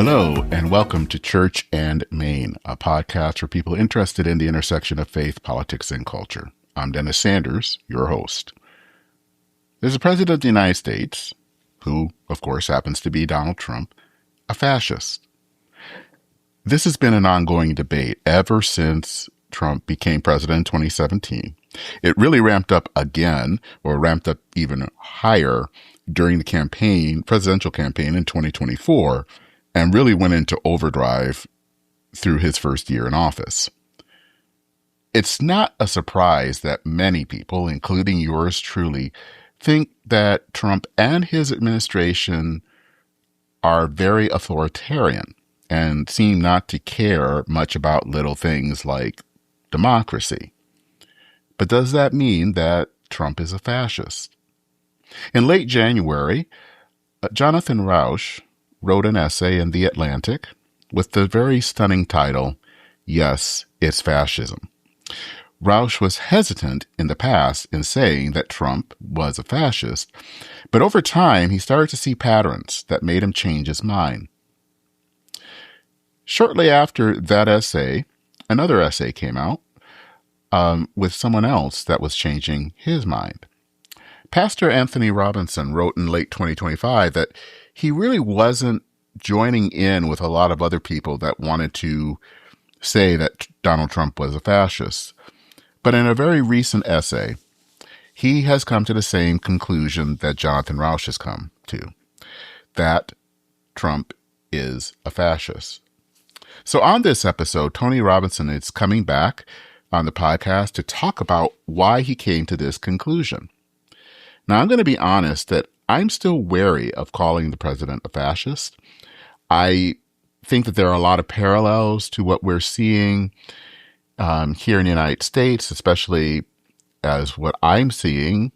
Hello, and welcome to Church and Main, a podcast for people interested in the intersection of faith, politics, and culture. I'm Dennis Sanders, your host. There's a president of the United States, who, of course, happens to be Donald Trump, a fascist. This has been an ongoing debate ever since Trump became president in 2017. It really ramped up again, or ramped up even higher during the presidential campaign in 2024, and really went into overdrive through his first year in office. It's not a surprise that many people, including yours truly, think that Trump and his administration are very authoritarian and seem not to care much about little things like democracy. But does that mean that Trump is a fascist? In late January, Jonathan Rauch wrote an essay in The Atlantic with the very stunning title, "Yes, It's Fascism." Rauch was hesitant in the past in saying that Trump was a fascist, but over time he started to see patterns that made him change his mind. Shortly after that essay, another essay came out with someone else that was changing his mind. Pastor Anthony Robinson wrote in late 2025 that he really wasn't joining in with a lot of other people that wanted to say that Donald Trump was a fascist. But in a very recent essay, he has come to the same conclusion that Jonathan Rauch has come to, that Trump is a fascist. So on this episode, Tony Robinson is coming back on the podcast to talk about why he came to this conclusion. Now, I'm going to be honest that I'm still wary of calling the president a fascist. I think that there are a lot of parallels to what we're seeing here in the United States, especially as what I'm seeing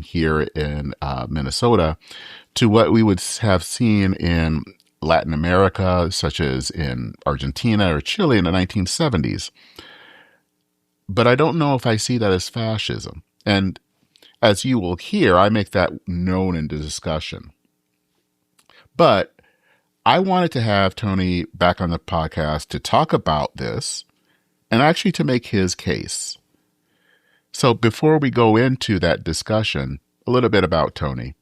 here in Minnesota, to what we would have seen in Latin America, such as in Argentina or Chile in the 1970s. But I don't know if I see that as fascism. And as you will hear, I make that known in the discussion. But I wanted to have Tony back on the podcast to talk about this and actually to make his case. So before we go into that discussion, a little bit about Tony.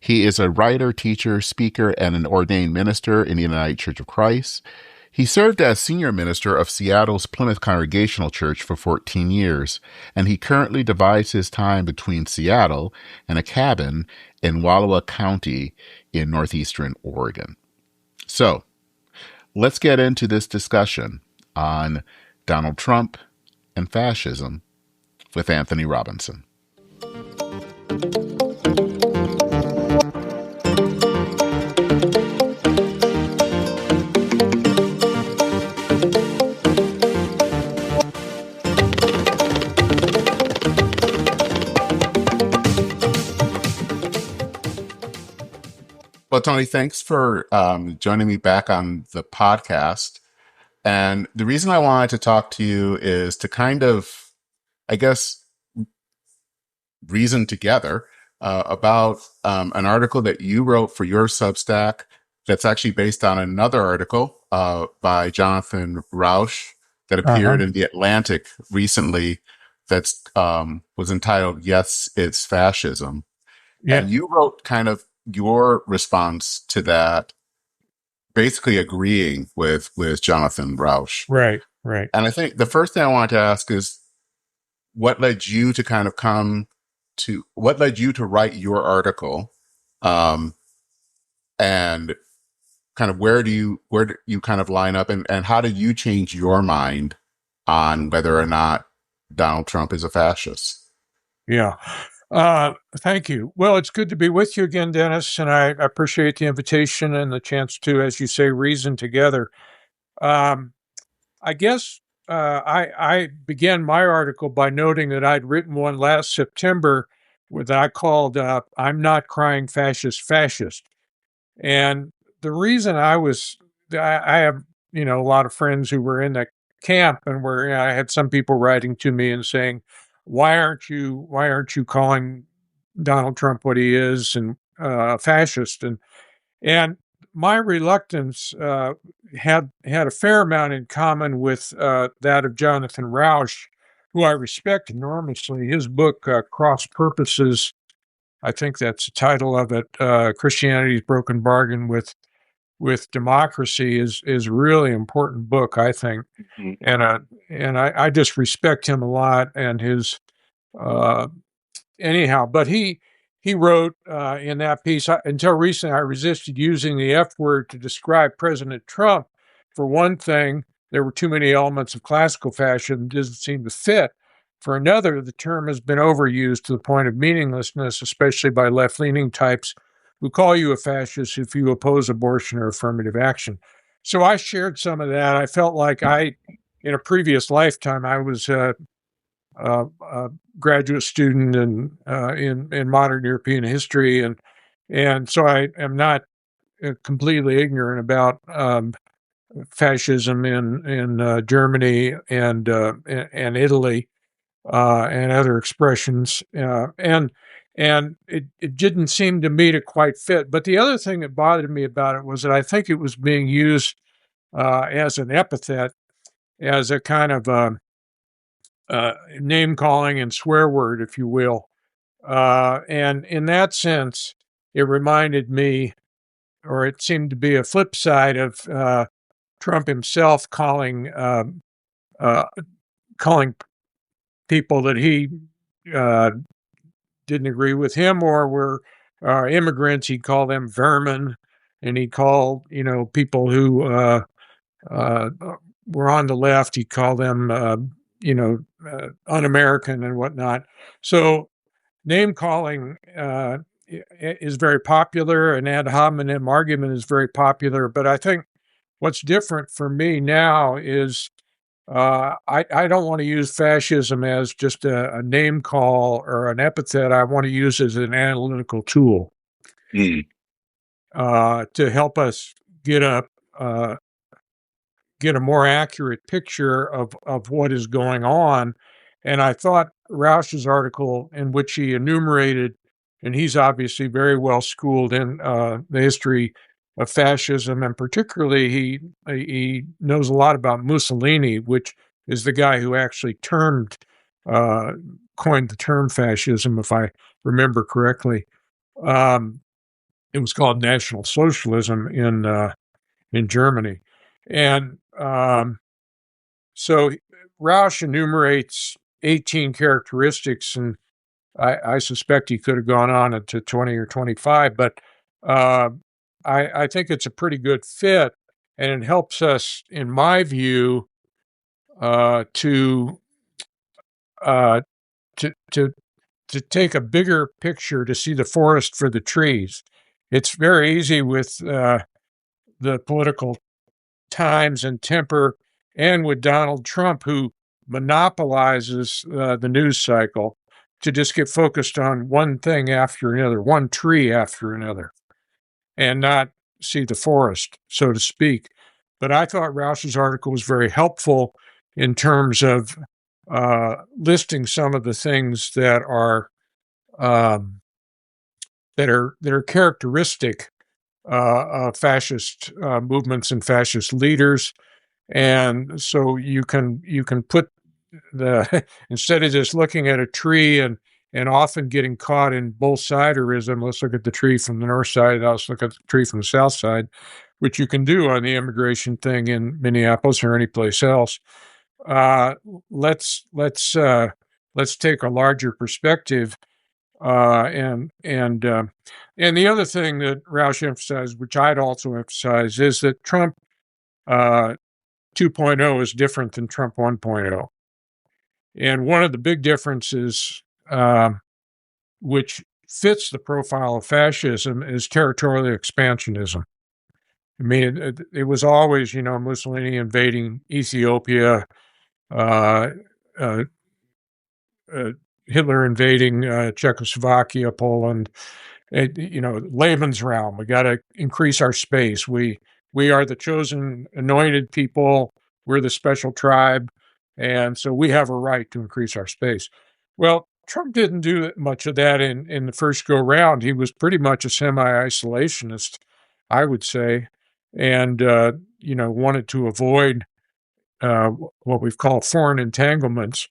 He is a writer, teacher, speaker, and an ordained minister in the United Church of Christ. He served as senior minister of Seattle's Plymouth Congregational Church for 14 years, and he currently divides his time between Seattle and a cabin in Wallowa County in northeastern Oregon. So, let's get into this discussion on Donald Trump and fascism with Anthony Robinson. Well, Tony, thanks for joining me back on the podcast. And the reason I wanted to talk to you is to kind of, I guess, reason together about an article that you wrote for your Substack that's actually based on another article by Jonathan Rauch that appeared in The Atlantic recently that's was entitled, "Yes, It's Fascism." Yeah. And you wrote kind of your response to that, basically agreeing with Jonathan Rauch. Right. And I think the first thing I wanted to ask is what led you to what led you to write your article? And kind of where do you kind of line up and how did you change your mind on whether or not Donald Trump is a fascist? Yeah. Thank you. Well, it's good to be with you again, Dennis, and I appreciate the invitation and the chance to, as you say, reason together. I guess I began my article by noting that I'd written one last September that I called "I'm Not Crying Fascist." And the reason I have, a lot of friends who were in that camp and I had some people writing to me and saying, why aren't you calling Donald Trump what he is and fascist? And my reluctance had a fair amount in common with that of Jonathan Rauch, who I respect enormously. His book, Cross Purposes, I think that's the title of it, Christianity's Broken Bargain with Democracy, is really important book, I think. Mm-hmm. And I just respect him a lot and his anyhow. But he wrote in that piece, until recently, I resisted using the F word to describe President Trump. For one thing, there were too many elements of classical fascism that doesn't seem to fit. For another, the term has been overused to the point of meaninglessness, especially by left-leaning types who call you a fascist if you oppose abortion or affirmative action. So I shared some of that. I felt like in a previous lifetime, I was a graduate student in modern European history, and so I am not completely ignorant about fascism in Germany and Italy and other expressions, and it didn't seem to me to quite fit. But the other thing that bothered me about it was that I think it was being used as an epithet, as a kind of name calling and swear word, if you will. And in that sense, it reminded me, or it seemed to be a flip side of Trump himself uh, calling people that he uh, didn't agree with him or were immigrants. He'd call them vermin, and he'd call people who uh, were on the left. He'd call them un-American and whatnot. So name calling is very popular, and ad hominem argument is very popular. But I think what's different for me now is I don't want to use fascism as just a name call or an epithet. I want to use it as an analytical tool to help us get a uh, get a more accurate picture of what is going on. And I thought Rausch's article, in which he enumerated, and he's obviously very well schooled in the history of fascism, and particularly he knows a lot about Mussolini, which is the guy who actually uh, coined the term fascism, if I remember correctly. Um, it was called National Socialism in Germany, and so Rausch enumerates 18 characteristics, and I suspect he could have gone on to 20 or 25, but uh, I think it's a pretty good fit, and it helps us, in my view, uh, to uh, to take a bigger picture, to see the forest for the trees. It's very easy with the political times and temper, and with Donald Trump, who monopolizes the news cycle, to just get focused on one thing after another, one tree after another, and not see the forest, so to speak. But I thought Rouse's article was very helpful in terms of listing some of the things um, that are characteristic of fascist movements and fascist leaders. And so you can put the instead of just looking at a tree and often getting caught in both siderism, let's look at the tree from the north side, let's look at the tree from the south side, which you can do on the immigration thing in Minneapolis or any place else. Uh, let's let's uh, let's take a larger perspective. And the other thing that Rausch emphasized, which I'd also emphasize, is that Trump uh, 2.0 is different than Trump 1.0. And one of the big differences, which fits the profile of fascism, is territorial expansionism. I mean, it was always, Mussolini invading Ethiopia, uh, uh, uh, Hitler invading Czechoslovakia, Poland. Lebensraum. We got to increase our space. We are the chosen, anointed people. We're the special tribe, and so we have a right to increase our space. Well, Trump didn't do much of that in the first go round. He was pretty much a semi-isolationist. I would say, and wanted to avoid what we've called foreign entanglements.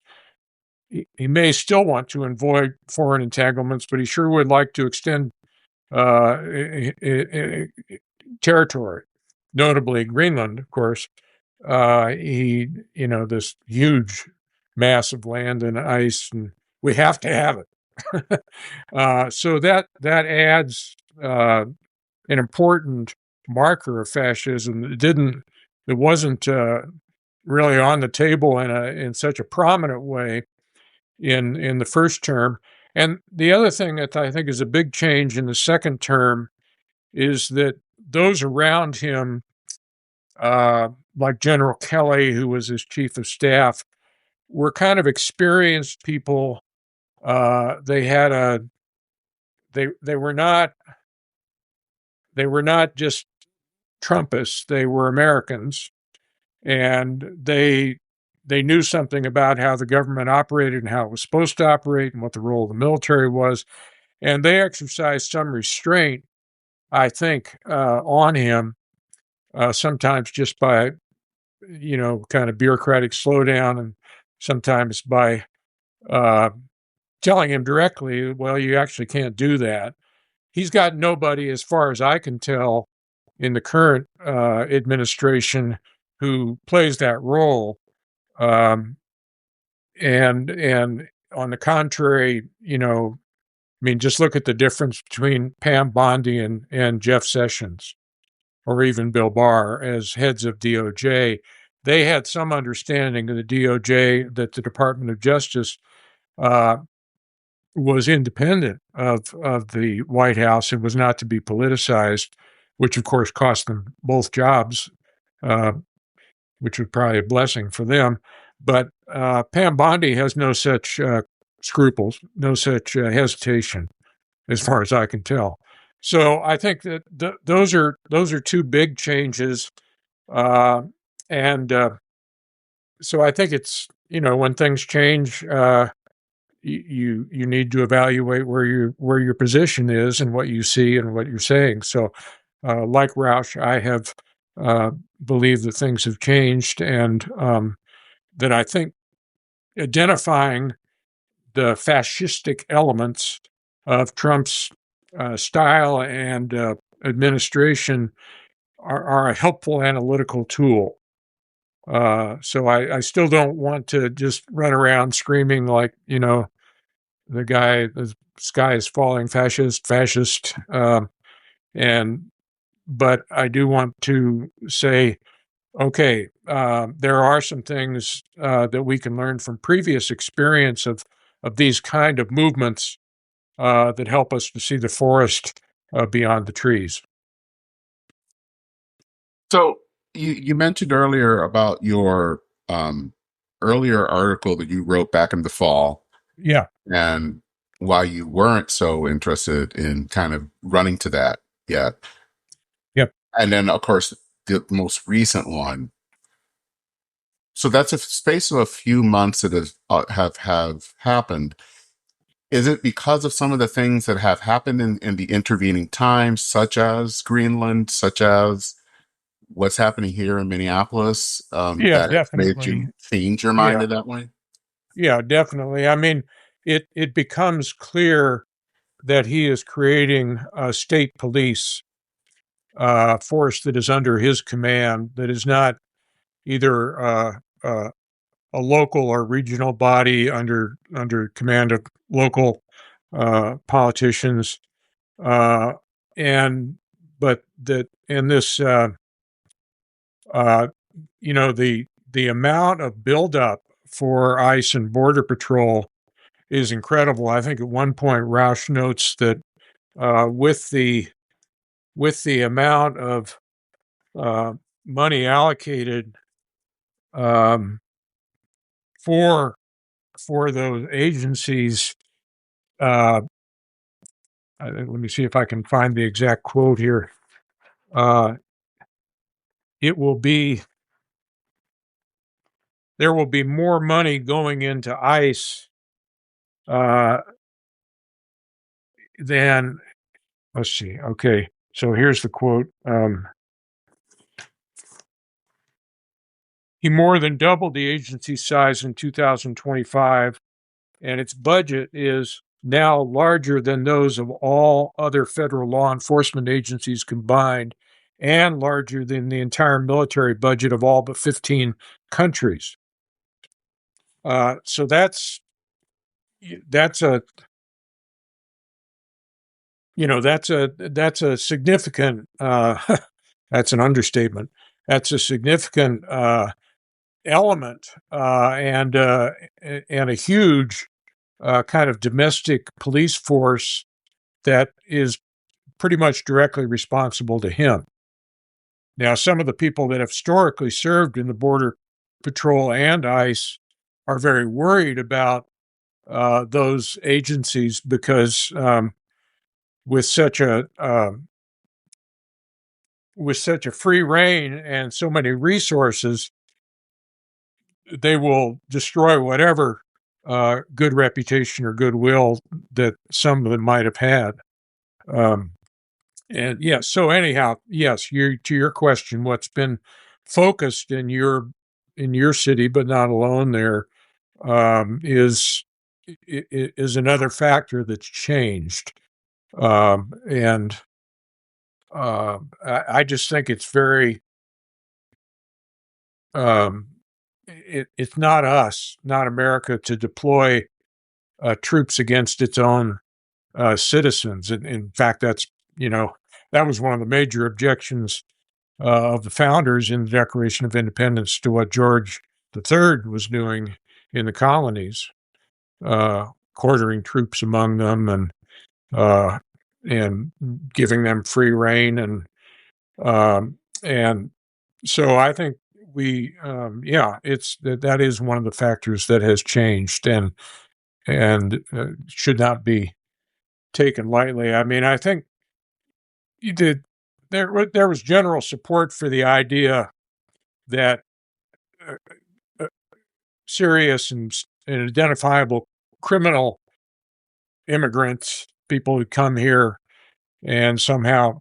He may still want to avoid foreign entanglements, but he sure would like to extend uh, territory, notably Greenland, of course. This huge mass of land and ice, and we have to have it. So that adds an important marker of fascism. It wasn't really on the table in such a prominent way in the first term. And the other thing that I think is a big change in the second term is that those around him, like General Kelly, who was his chief of staff, were kind of experienced people. They had a they were not just Trumpists; they were Americans, and they knew something about how the government operated and how it was supposed to operate and what the role of the military was, and they exercised some restraint, I think, on him, sometimes just by kind of bureaucratic slowdown, and sometimes by uh, telling him directly, well, you actually can't do that. He's got nobody, as far as I can tell, in the current administration who plays that role. Um, and on the contrary, I mean, just look at the difference between Pam Bondi and Jeff Sessions, or even Bill Barr as heads of DOJ. They had some understanding of the DOJ, that the Department of Justice uh, was independent of the White House and was not to be politicized, which of course cost them both jobs, uh, which was probably a blessing for them. But Pam Bondi has no such scruples, no such hesitation, as far as I can tell. So I think that those are two big changes, uh, and so I think it's when things change, you need to evaluate where your position is and what you see and what you're saying. So, like Rauch, I have uh, believed that things have changed, and that I think identifying the fascistic elements of Trump's style and administration are a helpful analytical tool. So I still don't want to just run around screaming like, the sky is falling, fascist, fascist. And but I do want to say, okay, there are some things that we can learn from previous experience of these kind of movements that help us to see the forest beyond the trees. So you mentioned earlier about your um, earlier article that you wrote back in the fall, Yeah. and why you weren't so interested in kind of running to that yet. Yep. And then, of course, the most recent one. So that's a space of a few months that have happened. Is it because of some of the things that have happened in the intervening times, such as Greenland, such as what's happening here in Minneapolis, Yeah, that has made definitely. you change your mind Yeah. in that way? Yeah, definitely. I mean, it becomes clear that he is creating a state police force that is under his command, that is not either a local or regional body under command of local politicians, uh, and but that in this, uh, the amount of buildup for ICE and Border Patrol is incredible. I think at one point Roush notes that uh, with the with the amount of uh, money allocated um, for those agencies. Uh, Let me see if I can find the exact quote here. Uh, it will be There will be more money going into ICE uh, than, let's see. Okay. So here's the quote. He more than doubled the agency's size in 2025, and its budget is now larger than those of all other federal law enforcement agencies combined, and larger than the entire military budget of all but 15 countries. So that's a that's a significant that's an understatement. That's a significant element and a huge kind of domestic police force that is pretty much directly responsible to him. Now, some of the people that have historically served in the Border Patrol and ICE are very worried about those agencies because with such a free reign and so many resources, they will destroy whatever good reputation or goodwill that some of them might have had. And yeah, so anyhow, yes, to your question, what's been focused in your city, but not alone there, is another factor that's changed. And I just think it's very it's not us, not America, to deploy troops against its own citizens. And in fact, that was one of the major objections of the founders in the Declaration of Independence to what George III was doing in the colonies, quartering troops among them and giving them free reign and so I think it's that is one of the factors that has changed and should not be taken lightly. I mean, I think there was general support for the idea that uh, uh, serious and identifiable criminal immigrants, people who come here and somehow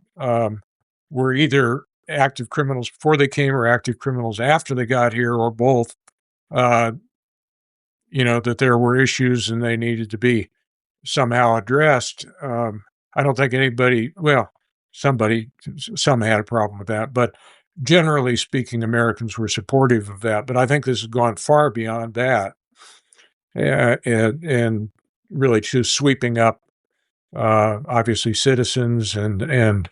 were either active criminals before they came or active criminals after they got here or both, uh, that there were issues and they needed to be somehow addressed. I don't think some had a problem with that, but generally speaking, Americans were supportive of that. But I think this has gone far beyond that, and really just sweeping up, obviously, citizens and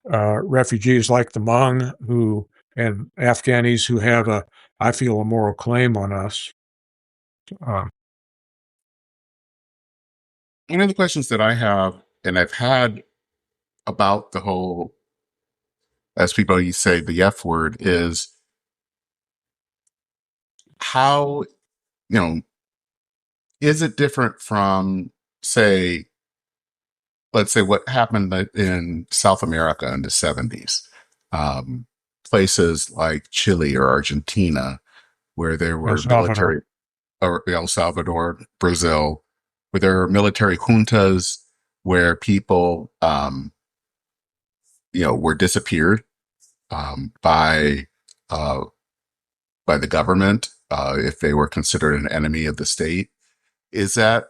refugees like the Hmong and Afghanis who have I feel, a moral claim on us. Um, One of the questions that I have, and I've had about the whole, as people you say, the F word, is how, you know, is it different from, say, let's say what happened in South America in the 70s? Um, Places like Chile or Argentina, where there El were Salvador. military, or El Salvador, Brazil, where there were military juntas where people, were disappeared by uh, by the government if they were considered an enemy of the state. Is that?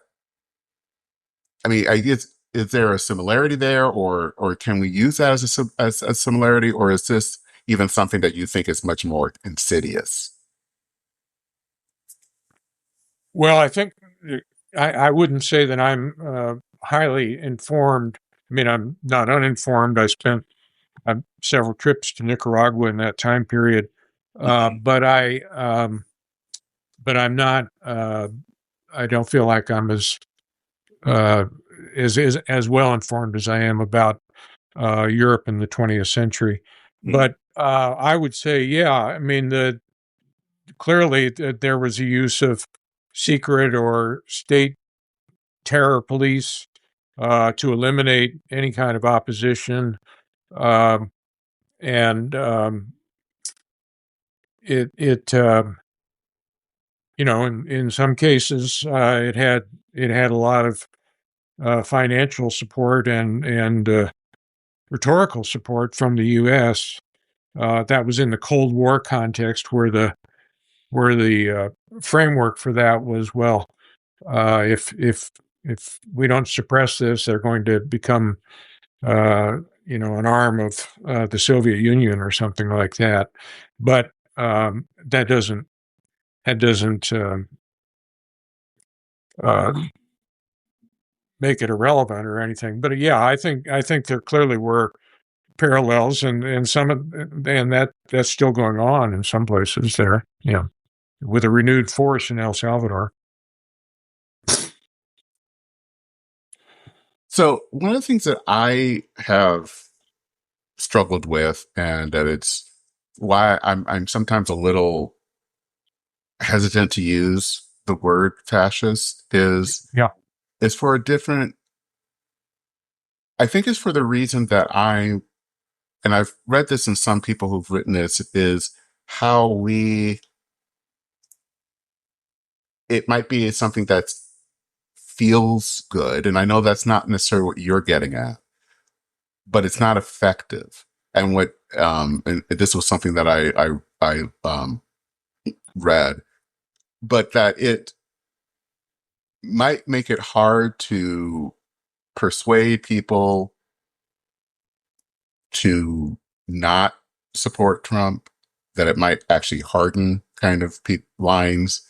I mean, I guess is there a similarity there, or can we use that as as a similarity, or is this even something that you think is much more insidious? Well, I think I wouldn't say that I'm highly informed. I mean, I'm not uninformed. I spent several trips to Nicaragua in that time period, Mhm. but I'm not. I don't feel like I'm uh, as well informed as I am about Europe in the 20th century. But I would say, yeah. I mean, clearly there was a use of secret or state terror police to eliminate any kind of opposition. Um, and it in some cases it had a lot of financial support and rhetorical support from the U.S. That was in the Cold War context, where the framework for that was, well, if we don't suppress this, they're going to become an arm of the Soviet Union or something like that. But that doesn't uh, make it irrelevant or anything. But yeah, I think there clearly were parallels, and that's still going on in some places there. Yeah, with a renewed force in El Salvador. So one of the things that I have struggled with, and that it's why I'm sometimes a little hesitant to use the word fascist, Yeah, is for a different. I think it's for the reason that and I've read this in some people who've written this, is how it might be something that feels good. And I know that's not necessarily what you're getting at, but it's not effective. And and this was something that I read, but that it might make it hard to persuade people to not support Trump, that it might actually harden kind of lines.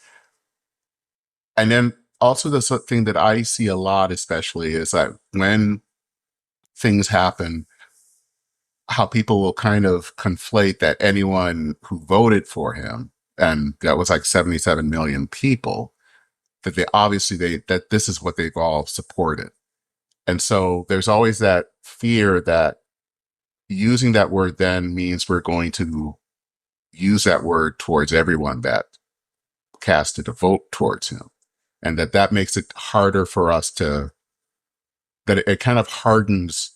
And then also the thing that I see a lot, especially, is that when things happen, how people will kind of conflate that anyone who voted for him, and that was like 77 million people, that that this is what they've all supported. And so there's always that fear that using that word then means we're going to use that word towards everyone that casted a vote towards him. And that makes it harder for us that it kind of hardens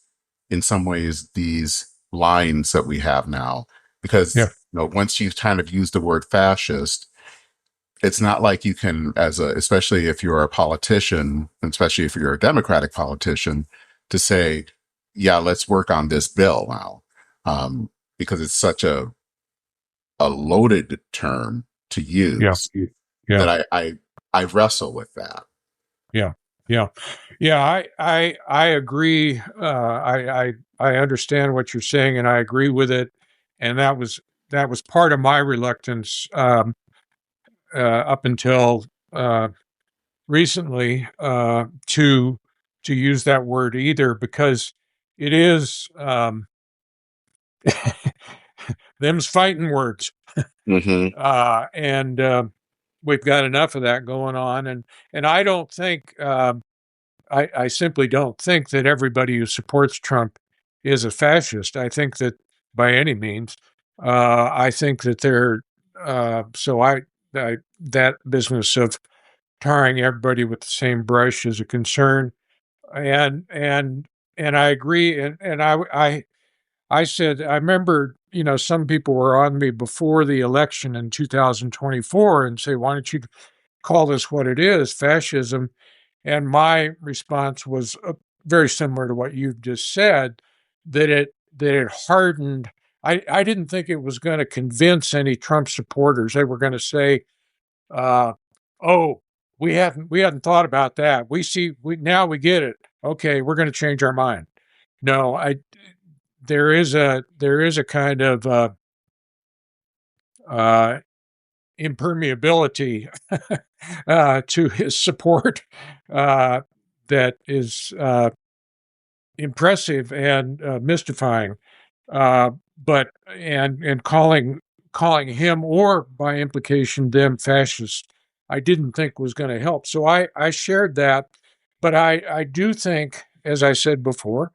in some ways these lines that we have now. yeah, Because, once you've kind of used the word fascist, it's not like you can, especially if you're a politician, especially if you're a Democratic politician, to say, yeah, let's work on this bill now. Because it's such a loaded term to yeah, use yeah, that I wrestle with that. yeah, yeah, yeah. I agree. I understand what you're saying, and I agree with it. And that was part of my reluctance up until recently to use that word either, because it is them's fighting words, Mm-hmm. and we've got enough of that going on, and I don't think I simply don't think that everybody who supports Trump is a fascist. I think that by any means, I think that they're so I that business of tarring everybody with the same brush is a concern, and and and I agree, and I said, I remember, some people were on me before the election in 2024 and say, why don't you call this what it is, fascism? And my response was very similar to what you've just said, that it hardened. I didn't think it was going to convince any Trump supporters. They were going to say, uh, "Oh, we hadn't thought about that. We get it. Okay, we're going to change our mind." No, there is a kind of uh, impermeability to his support uh, that is impressive and mystifying. Uh, but and calling him, or by implication them, fascist, I didn't think was going to help. So I shared that, but I do think, as I said before,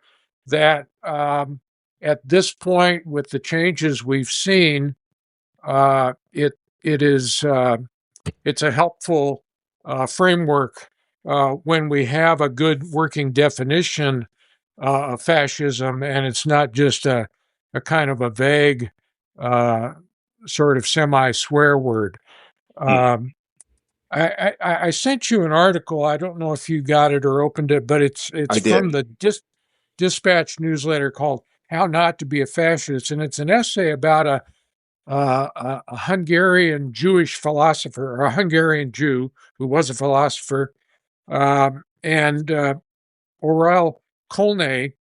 that at this point, with the changes we've seen, it is it's a helpful framework when we have a good working definition of fascism, and it's not just a kind of a vague uh, sort of semi-swear word. Mm. Um, I sent you an article. I don't know if you got it or opened it, but it's I from did. the Dispatch newsletter called How Not to Be a Fascist, and it's an essay about a Hungarian Jewish philosopher, or a Hungarian Jew who was a philosopher, and Aurel Kolnay,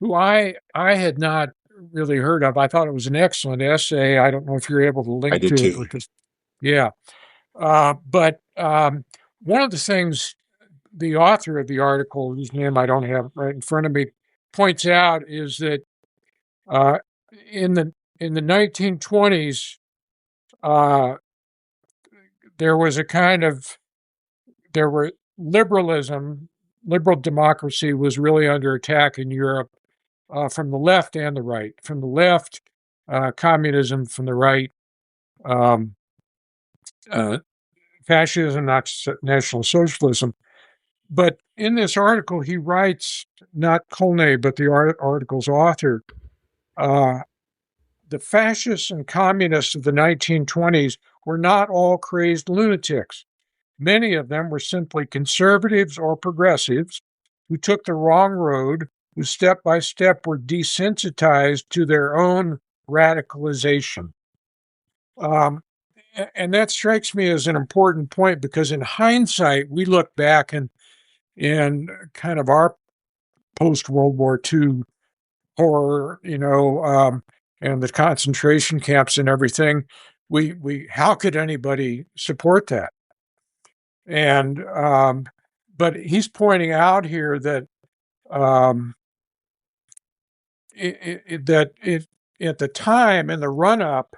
who I had not really heard of. I thought it was an excellent essay. I don't know if you're able to I link did to it too. because, yeah. But one of the things the author of the article, whose name I don't have right in front of me, points out is that uh, in the 1920s, uh, there was a kind of there were liberal democracy was really under attack in Europe from the left and the right. From the left, communism; from the right, um, uh, fascism, National Socialism. But in this article, he writes, not Kolnay, but the article's author, uh, the fascists and communists of the 1920s were not all crazed lunatics. Many of them were simply conservatives or progressives who took the wrong road, who step by step were desensitized to their own radicalization. Um, and that strikes me as an important point because in hindsight, we look back and kind of our post World War II horror, and the concentration camps and everything. We how could anybody support that? And but he's pointing out here that um, that it at the time in the run up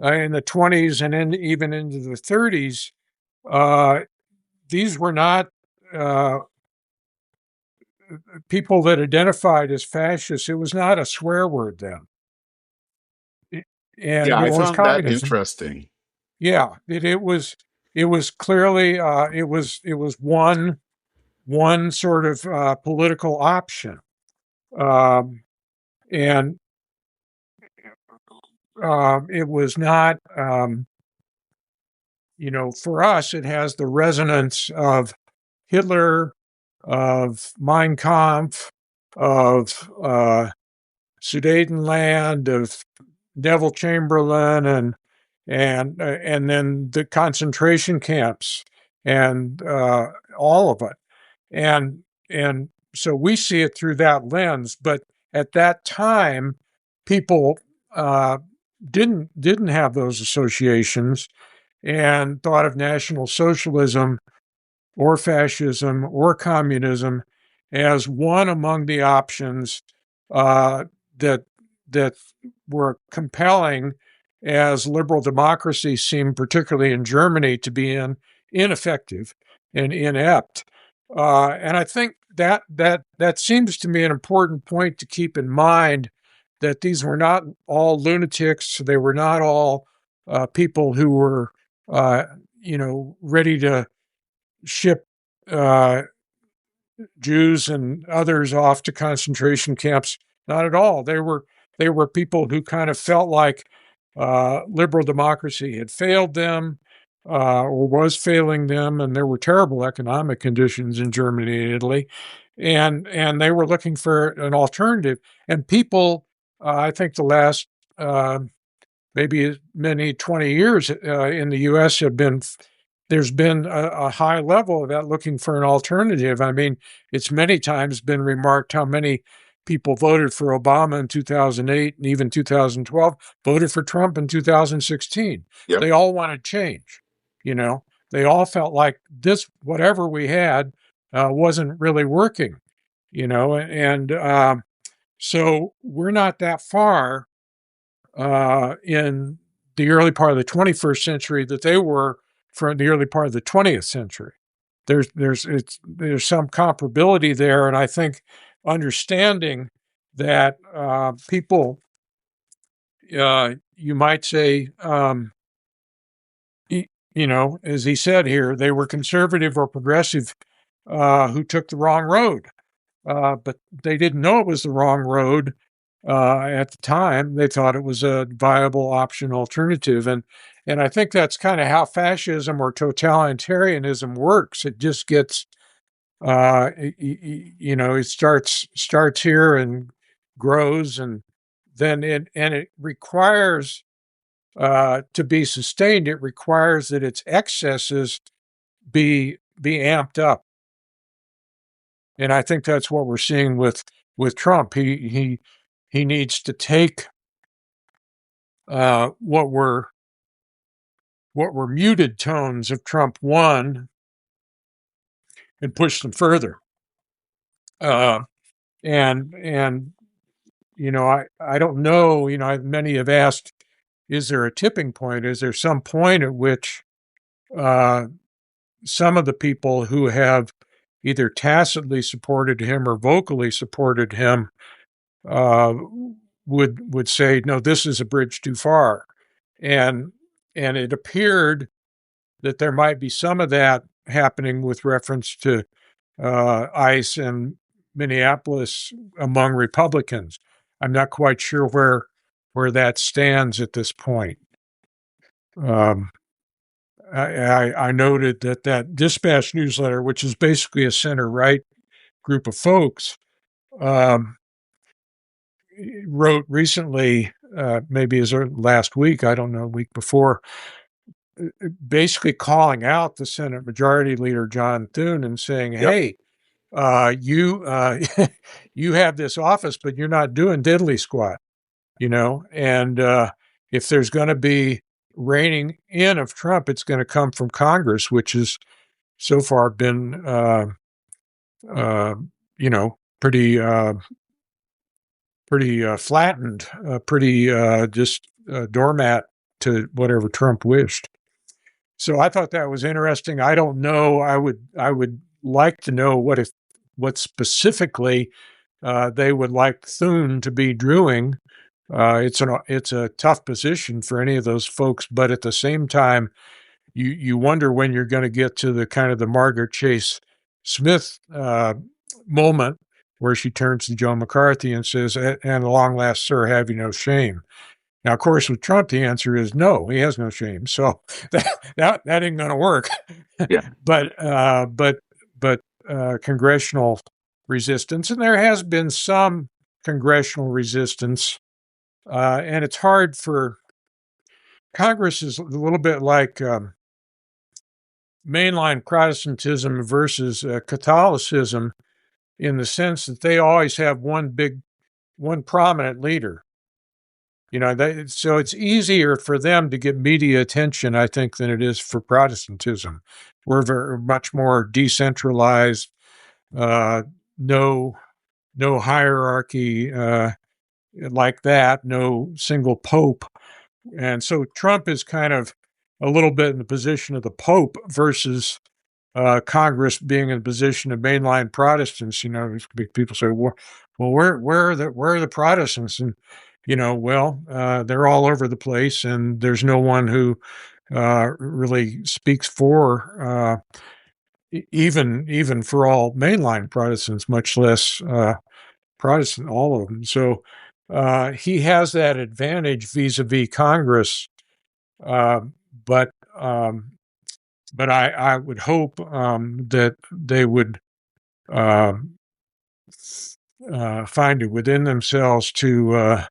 in the 20s and even into the 30s, uh, these were not uh, people that identified as fascists. It was not a swear word then. And Yeah, I nor was found that communism. interesting. Yeah, it was clearly it was one sort of political option, um, and it was not. For us, it has the resonance of Hitler, of Mein Kampf, of Sudetenland, of Neville Chamberlain, and then the concentration camps, and all of it, and and so we see it through that lens. But at that time, people uh, didn't have those associations and thought of National Socialism or fascism or communism as one among the options uh, that that were compelling, as liberal democracy seemed, particularly in Germany, to be ineffective and inept. And I think that seems to me an important point to keep in mind, that these were not all lunatics. They were not all people who were, uh, ready to ship uh, Jews and others off to concentration camps. Not at all. They were people who kind of felt like liberal democracy had failed them, or was failing them, and there were terrible economic conditions in Germany and Italy, and they were looking for an alternative. And people, I think, the last maybe as many 20 years in the U.S. There's been a high level of that, looking for an alternative. I mean, it's many times been remarked how many people voted for Obama in 2008 and even 2012, voted for Trump in 2016. Yep. They all wanted change. You know, they all felt like this, whatever we had, wasn't really working, and so we're not that far in the early part of the 21st century that they were from the early part of the 20th century. There's some comparability there, and I think understanding that people, you might say, as he said here, they were conservative or progressive who took the wrong road, but they didn't know it was the wrong road at the time. They thought it was a viable option alternative. And I think that's kind of how fascism or totalitarianism works. It just gets, it starts here and grows, and then it requires to be sustained. It requires that its excesses be amped up, and I think that's what we're seeing with Trump. He needs to take what were muted tones of Trump 1 and push them further. And I don't know. Many have asked, is there a tipping point? Is there some point at which some of the people who have either tacitly supported him or vocally supported him would say, no, this is a bridge too far? And it appeared that there might be some of that happening with reference to ICE and Minneapolis among Republicans. I'm not quite sure where that stands at this point. I noted that Dispatch newsletter, which is basically a center-right group of folks, wrote recently, maybe as last week, I don't know, a week before, basically calling out the Senate Majority Leader John Thune and saying, "Hey, you you have this office, but you're not doing diddly squat, And if there's going to be reining in of Trump, it's going to come from Congress, which has so far been, pretty flattened, pretty just doormat to whatever Trump wished." So I thought that was interesting. I don't know. I would like to know what specifically they would like Thune to be doing. It's a tough position for any of those folks, but at the same time, you wonder when you're going to get to the kind of the Margaret Chase Smith moment where she turns to Joe McCarthy and says, "And at long last, sir, have you no shame?" Now, of course, with Trump, the answer is no, he has no shame. So that ain't going to work. Yeah. but congressional resistance, and there has been some congressional resistance, and it's hard for Congress is a little bit like mainline Protestantism versus Catholicism in the sense that they always have one prominent leader. So it's easier for them to get media attention, I think, than it is for Protestantism. We're very much more decentralized, no hierarchy like that, no single pope. And so Trump is kind of a little bit in the position of the Pope versus Congress being in the position of mainline Protestants. People say, well, where are the Protestants? And they're all over the place, and there's no one who really speaks for even for all mainline Protestants, much less Protestant, all of them. So he has that advantage vis-a-vis Congress, but I would hope that they would find it within themselves to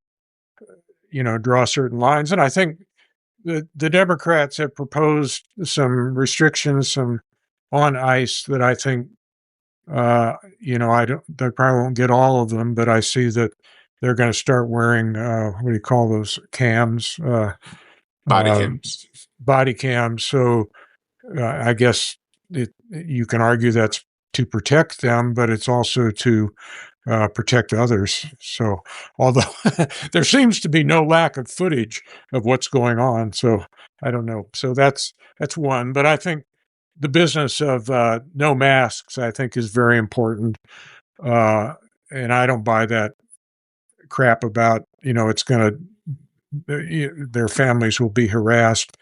draw certain lines. And I think the Democrats have proposed some restrictions, on ICE that I think, they probably won't get all of them, but I see that they're going to start wearing, what do you call those cams? Body cams. Body cams. So I guess you can argue that's to protect them, but it's also to protect others. So, although there seems to be no lack of footage of what's going on, so I don't know. So that's one. But I think the business of no masks, I think, is very important, and I don't buy that crap about it's going to their families will be harassed.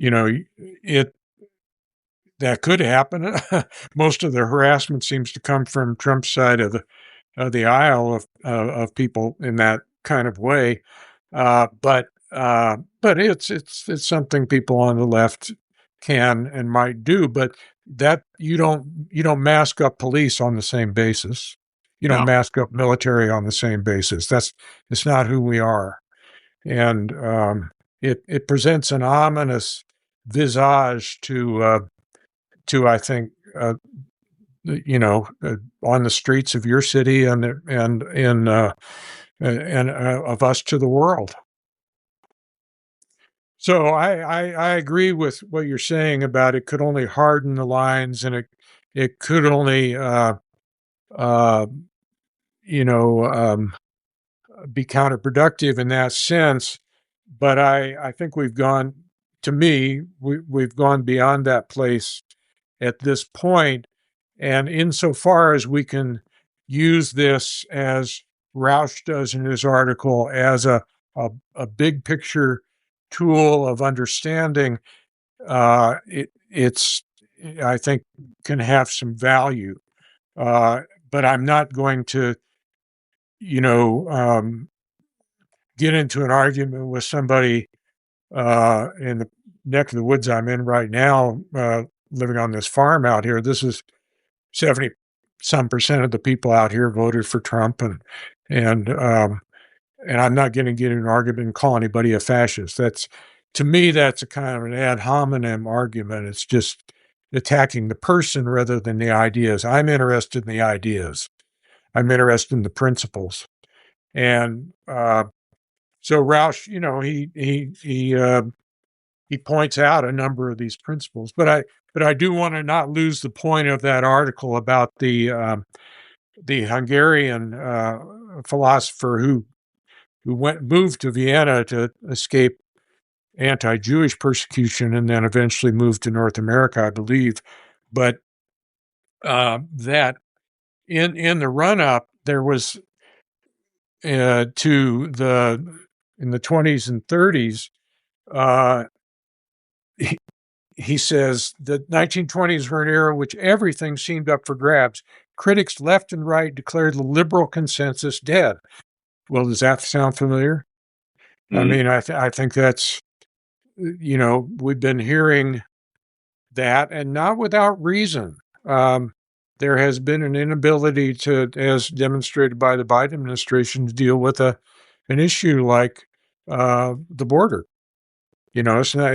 It that could happen. Most of the harassment seems to come from Trump's side of the aisle of people in that kind of way. But it's something people on the left can and might do. But that you don't mask up police on the same basis. Yeah. mask up military on the same basis. It's not who we are. And it presents an ominous visage to I think on the streets of your city and in of us to the world. So I agree with what you're saying about it could only harden the lines, and it could only uh, you know be counterproductive in that sense. But I think we've gone beyond that place at this point. And insofar as we can use this, as Rauch does in his article, as a big picture tool of understanding, it's, I think, can have some value. But I'm not going to, you know, get into an argument with somebody in the neck of the woods I'm in right now, living on this farm out here. This is 70 some percent of the people out here voted for Trump, and and I'm not going to get in an argument and call anybody a fascist. To me, that's a kind of an ad hominem argument. It's just attacking the person rather than the ideas. I'm interested in the ideas. I'm interested in the principles. And so Roush, he points out a number of these principles, but I do want to not lose the point of that article about the Hungarian philosopher who moved to Vienna to escape anti-Jewish persecution and then eventually moved to North America, I believe. But that in the run up, there was to the in the 20s and 30s. Uh, he says the 1920s were an era in which everything seemed up for grabs. Critics left and right declared the liberal consensus dead. Well, does that sound familiar? I mean, I think that's, we've been hearing that, and not without reason. There has been an inability to, as demonstrated by the Biden administration, to deal with an issue like the border. It's not,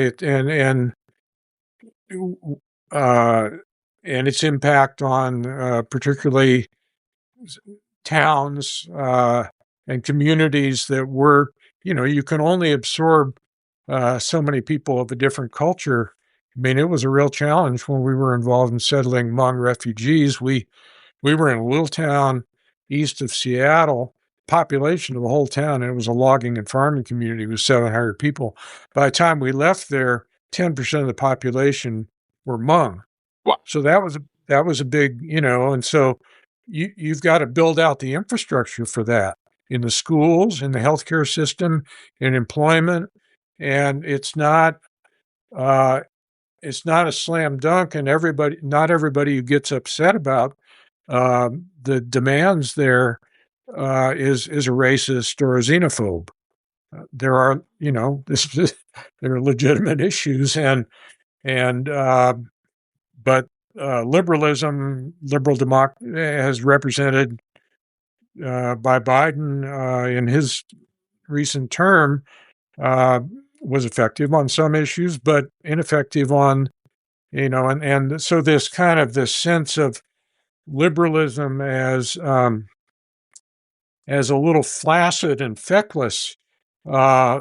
uh, and its impact on particularly towns and communities that were, you can only absorb so many people of a different culture. I mean, it was a real challenge when we were involved in settling Hmong refugees. We were in a little town east of Seattle. Population of the whole town, and it was a logging and farming community, was 700 people. By the time we left there, 10% of the population were Hmong. Wow. So that was a big, and so you've got to build out the infrastructure for that in the schools, in the healthcare system, in employment, and it's not a slam dunk. And not everybody who gets upset about the demands there is a racist or a xenophobe. There are, there are legitimate issues, and but liberal democracy, has represented by Biden in his recent term, was effective on some issues, but ineffective on, and so this sense of liberalism as a little flaccid and feckless, I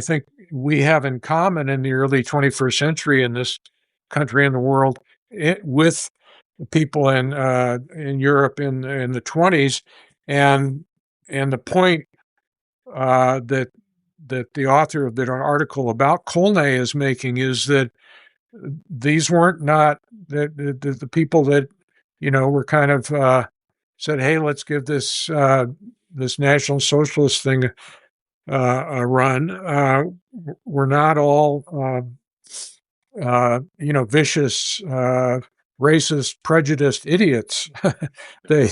think we have in common in the early 21st century in this country and the world, with people in Europe in the 20s, and the point that the author of the article about Kolnay is making is that these weren't not the people that were kind of said, hey, let's give this National Socialist thing a run. We're not all vicious, racist, prejudiced idiots. they,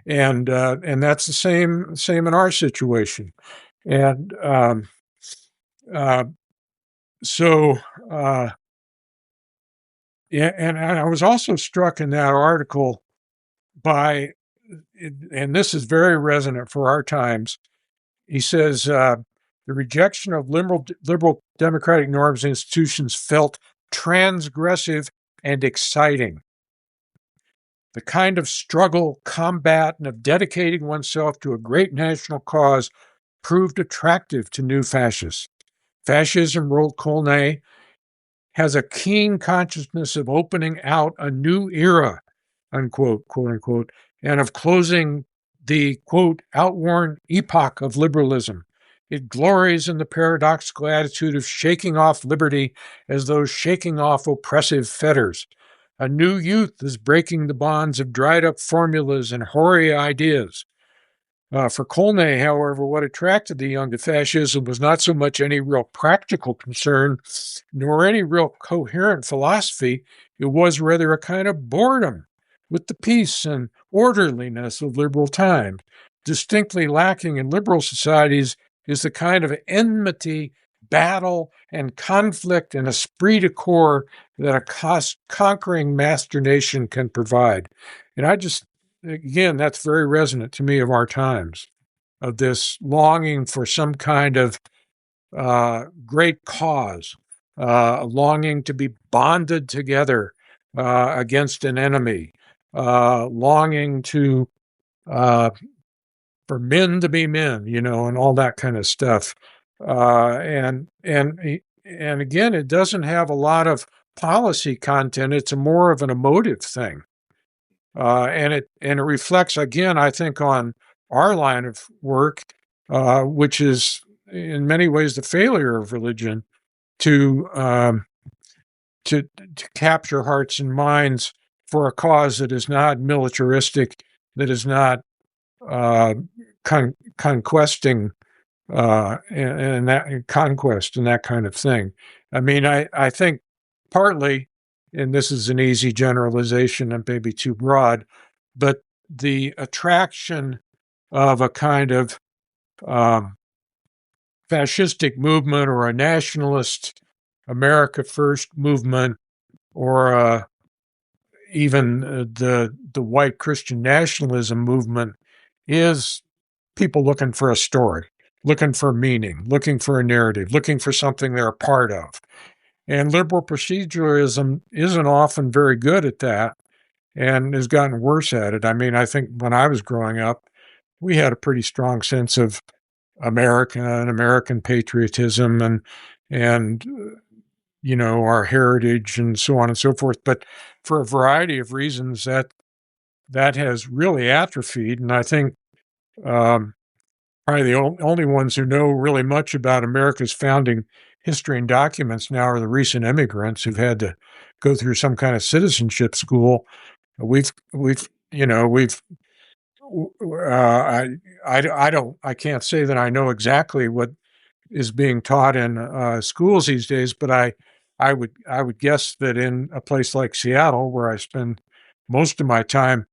and that's the same in our situation. And uh, so yeah, and I was also struck in that article by and this is very resonant for our times. He says the rejection of liberal democratic norms and institutions felt transgressive and exciting. The kind of struggle, combat, and of dedicating oneself to a great national cause proved attractive to new fascists. Fascism, wrote Colnay, has a keen consciousness of opening out a new era, unquote, quote unquote, and of closing the, quote, outworn epoch of liberalism. It glories in the paradoxical attitude of shaking off liberty as though shaking off oppressive fetters. A new youth is breaking the bonds of dried up formulas and hoary ideas. For Colnay, however, what attracted the young to fascism was not so much any real practical concern, nor any real coherent philosophy. It was rather a kind of boredom with the peace and orderliness of liberal times. Distinctly lacking in liberal societies is the kind of enmity, battle, and conflict and esprit de corps that a conquering master nation can provide. And again, that's very resonant to me of our times, of this longing for some kind of great cause, longing to be bonded together against an enemy, longing to for men to be men, and all that kind of stuff. And again, it doesn't have a lot of policy content. It's more of an emotive thing. And it reflects, again, I think, on our line of work, which is in many ways the failure of religion to to capture hearts and minds for a cause that is not militaristic, that is not conquesting and that conquest and that kind of thing. I mean, I think partly, and this is an easy generalization and maybe too broad, but the attraction of a kind of fascistic movement or a nationalist America First movement or even the white Christian nationalism movement is people looking for a story, looking for meaning, looking for a narrative, looking for something they're a part of. And liberal proceduralism isn't often very good at that and has gotten worse at it. I mean, I think when I was growing up, we had a pretty strong sense of American patriotism and our heritage and so on and so forth. But for a variety of reasons, that has really atrophied. And I think probably the only ones who know really much about America's founding history and documents now are the recent immigrants who've had to go through some kind of citizenship school. We've I can't say that I know exactly what is being taught in schools these days, but I would guess that in a place like Seattle, where I spend most of my time,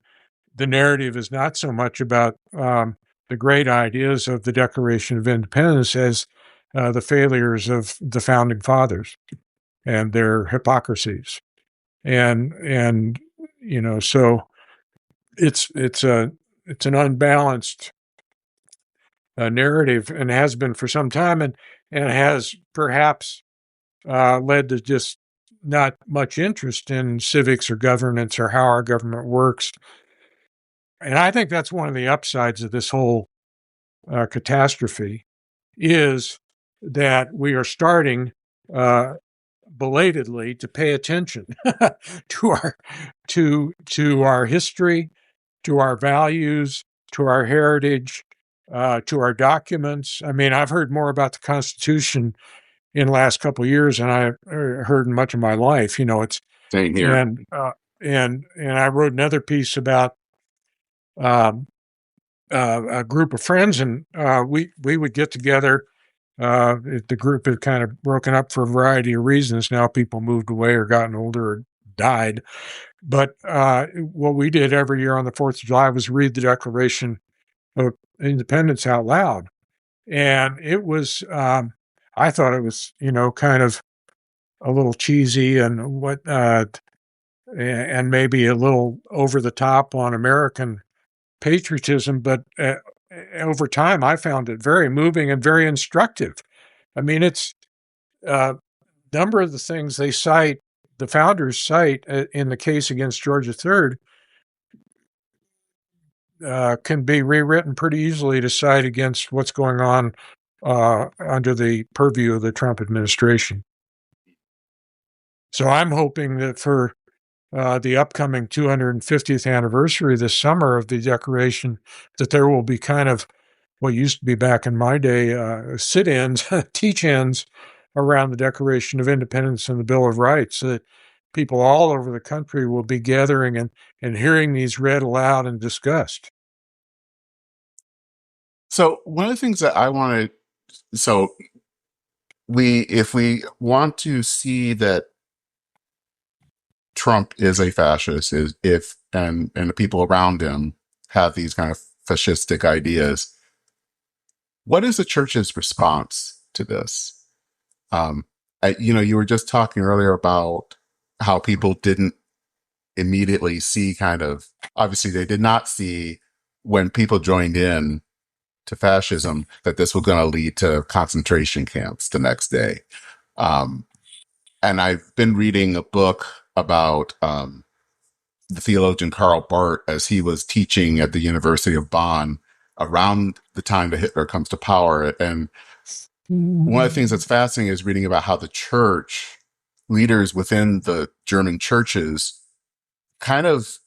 the narrative is not so much about the great ideas of the Declaration of Independence as the failures of the founding fathers and their hypocrisies, and so it's an unbalanced narrative and has been for some time, and has perhaps led to just not much interest in civics or governance or how our government works. And I think that's one of the upsides of this whole catastrophe is that we are starting belatedly to pay attention to our history, to our values, to our heritage, to our documents. I mean, I've heard more about the Constitution in the last couple of years than I've heard in much of my life. It's Same here. And I wrote another piece about a group of friends, and we would get together. The group had kind of broken up for a variety of reasons. Now people moved away or gotten older or died. But what we did every year on the 4th of July was read the Declaration of Independence out loud. And it was, I thought it was, kind of a little cheesy and and maybe a little over the top on American patriotism, but over time, I found it very moving and very instructive. I mean, it's a number of the things they cite, the founders cite in the case against George III, can be rewritten pretty easily to cite against what's going on under the purview of the Trump administration. So I'm hoping that for the upcoming 250th anniversary this summer of the Declaration, that there will be kind of what used to be back in my day sit-ins, teach-ins around the Declaration of Independence and the Bill of Rights, so that people all over the country will be gathering and hearing these read aloud and discussed. So one of the things that I wanted, so if we want to see that Trump is a fascist, and the people around him have these kind of fascistic ideas, what is the church's response to this? You were just talking earlier about how people didn't immediately see obviously they did not see when people joined in to fascism that this was going to lead to concentration camps the next day. And I've been reading a book about the theologian Karl Barth as he was teaching at the University of Bonn around the time that Hitler comes to power. And one of the things that's fascinating is reading about how the church leaders within the German churches kind of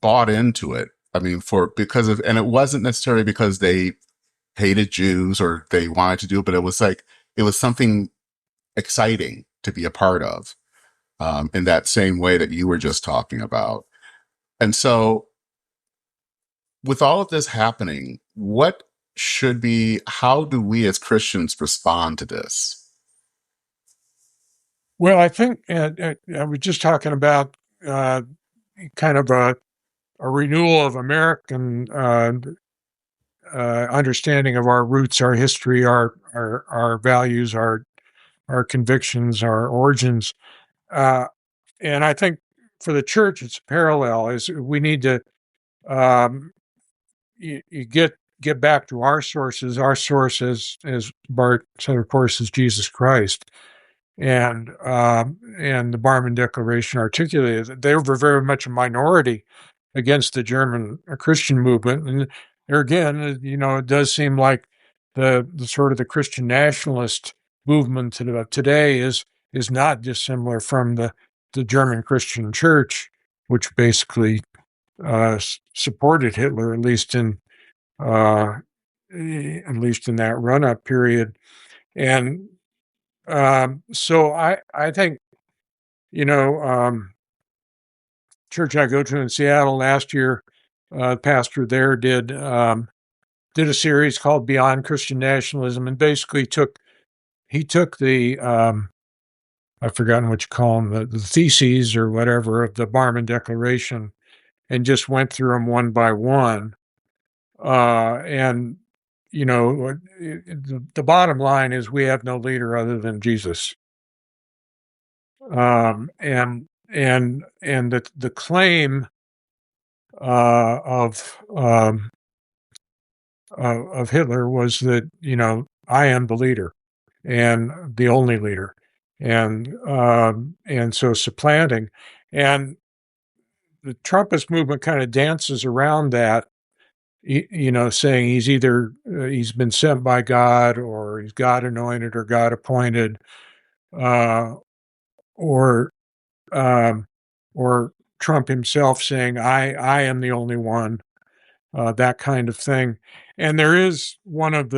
bought into it. I mean, and it wasn't necessarily because they hated Jews or they wanted to do it, but it was something exciting to be a part of, in that same way that you were just talking about. And so with all of this happening, how do we as Christians respond to this? Well, I think I was just talking about kind of a renewal of American understanding of our roots, our history, our values, our convictions, our origins. And I think for the church, it's parallel. Is we need to you get back to our sources. Our source, as Bart said, of course, is Jesus Christ. And the Barmen Declaration articulated that they were very much a minority against the German Christian movement. And there again, it does seem like the sort of the Christian nationalist movement today is not dissimilar from the German Christian Church, which basically supported Hitler, at least in that run-up period. And so I think, church I go to in Seattle last year, the pastor there did a series called Beyond Christian Nationalism, and basically took the I've forgotten what you call them, the theses or whatever of the Barmen Declaration, and just went through them one by one. And the bottom line is we have no leader other than Jesus. And the claim of Hitler was that I am the leader and the only leader, and so supplanting, and the Trumpist movement kind of dances around that, saying he's either he's been sent by God or he's God anointed or God appointed, or Trump himself saying, I am the only one, that kind of thing. And there is one of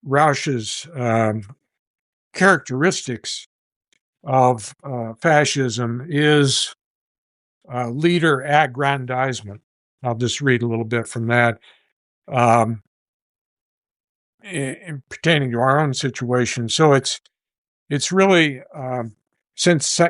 Rauch's characteristics of fascism is leader aggrandizement. I'll just read a little bit from that. Pertaining to our own situation. So it's really, since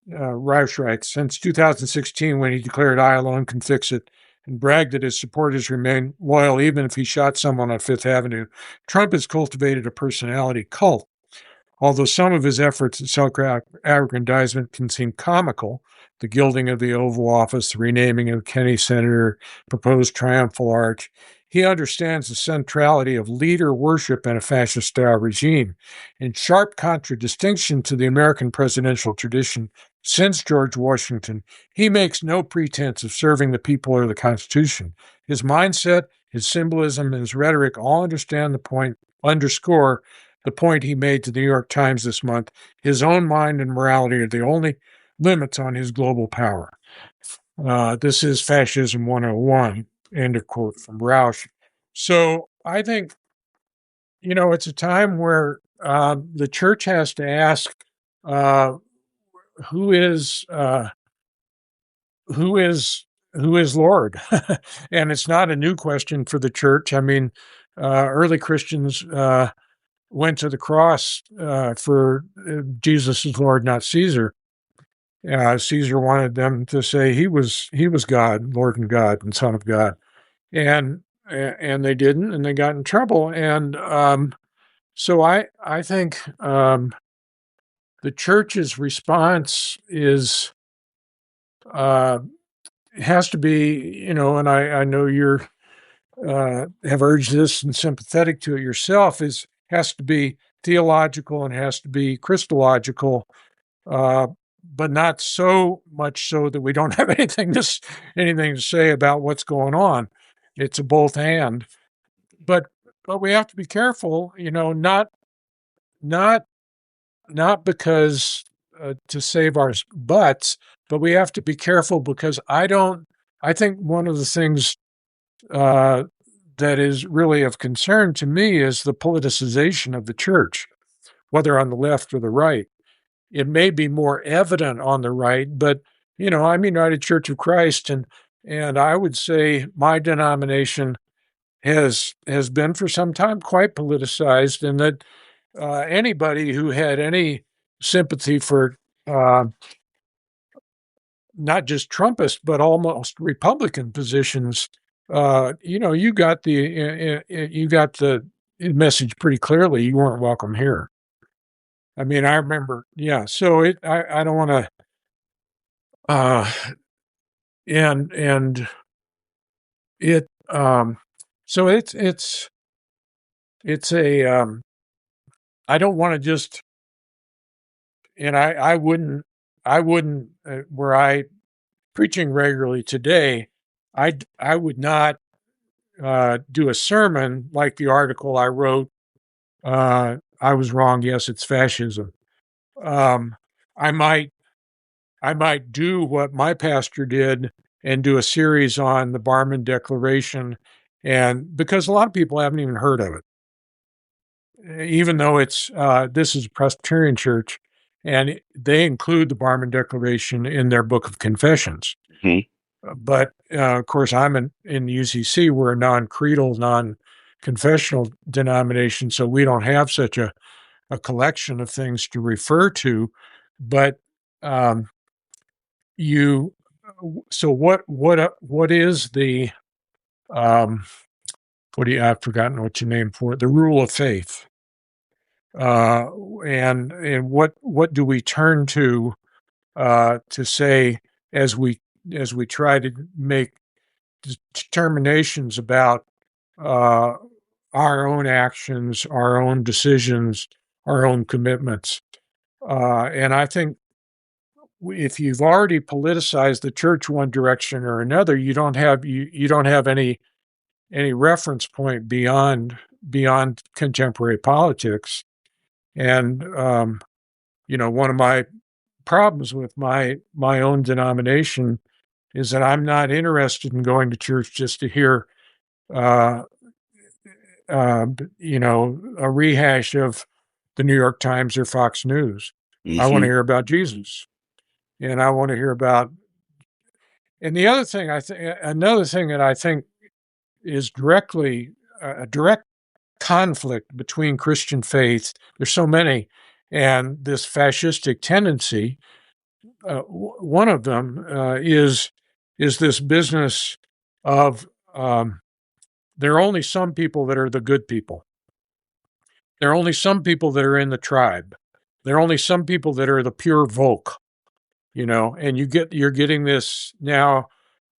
Rauch writes, since 2016, when he declared I alone can fix it and bragged that his supporters remain loyal even if he shot someone on Fifth Avenue, Trump has cultivated a personality cult. Although some of his efforts at self-aggrandizement can seem comical, the gilding of the Oval Office, the renaming of Kennedy Center, proposed triumphal arch, he understands the centrality of leader worship in a fascist-style regime. In sharp contradistinction to the American presidential tradition since George Washington, he makes no pretense of serving the people or the Constitution. His mindset, his symbolism, and his rhetoric all underscore the point he made to the New York Times this month. His own mind and morality are the only limits on his global power. This is Fascism 101, end of quote from Rauch. So I think, it's a time where the church has to ask who is who is who is Lord, and it's not a new question for the church. I mean, early Christians went to the cross for Jesus is Lord, not Caesar. Caesar wanted them to say he was God, Lord and God, and Son of God, and they didn't, and they got in trouble. And so I think the church's response is has to be, and I know you're have urged this and sympathetic to it yourself, has to be theological and has to be Christological, but not so much so that we don't have anything to say about what's going on. It's a both and, but we have to be careful, not because to save our butts, but we have to be careful because I think one of the things that is really of concern to me is the politicization of the church, whether on the left or the right. It may be more evident on the right, but I'm United Church of Christ, and I would say my denomination has been for some time quite politicized, and that anybody who had any sympathy for not just Trumpist but almost Republican positions, you got the message pretty clearly. You weren't welcome here. I mean, I remember, yeah. So I don't want to, and it, so it's a, I don't want to just, and I wouldn't, were I preaching regularly today, I would not do a sermon like the article I wrote. I was wrong. Yes, it's fascism. Um, I might do what my pastor did and do a series on the Barmen Declaration, and because a lot of people haven't even heard of it, even though it's this is a Presbyterian church, and they include the Barmen Declaration in their Book of Confessions. Mm-hmm. But of course, I'm in UCC. We're a non-creedal, non-confessional denomination, so we don't have such a collection of things to refer to. But so what is the I've forgotten what you named for it, the rule of faith, and what do we turn to say as we try to make determinations about our own actions, our own decisions, our own commitments. And I think if you've already politicized the church one direction or another, you don't have any reference point beyond contemporary politics. And one of my problems with my own denomination is that I'm not interested in going to church just to hear a rehash of the New York Times or Fox News. Mm-hmm. I want to hear about Jesus, and I want to hear about. And the other thing, another thing that I think is directly a direct conflict between Christian faith. There's so many, and this fascistic tendency. One of them is this business of there are only some people that are the good people. There are only some people that are in the tribe. There are only some people that are the pure Volk, and you're getting this now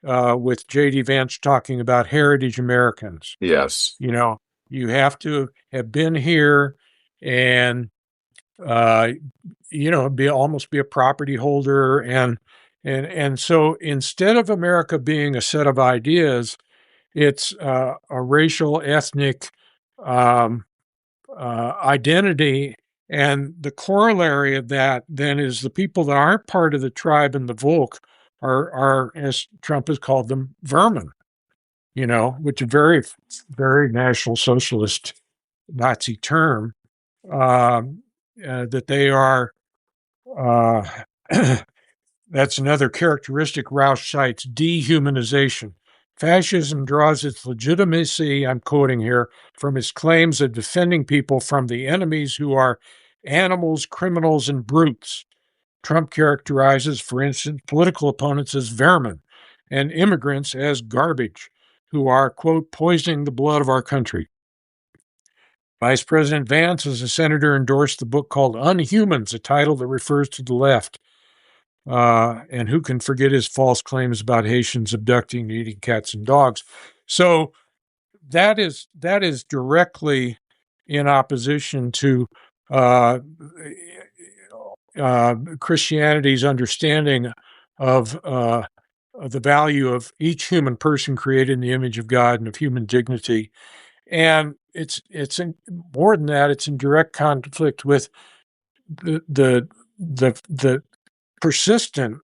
with J.D. Vance talking about heritage Americans. Yes. You have to have been here and uh, almost be a property holder, and so instead of America being a set of ideas, it's a racial, ethnic um, identity. And the corollary of that then is the people that aren't part of the tribe and the Volk are, as Trump has called them, vermin, which is a very, very National Socialist Nazi term, that they are, uh, that's another characteristic Rauch cites, dehumanization. Fascism draws its legitimacy, I'm quoting here, from its claims of defending people from the enemies who are animals, criminals, and brutes. Trump characterizes, for instance, political opponents as vermin and immigrants as garbage, who are, quote, poisoning the blood of our country. Vice President Vance, as a senator, endorsed the book called Unhumans, a title that refers to the left. And who can forget his false claims about Haitians abducting and eating cats and dogs? So that is directly in opposition to Christianity's understanding of the value of each human person created in the image of God and of human dignity. And it's more than that. It's in direct conflict with the persistent,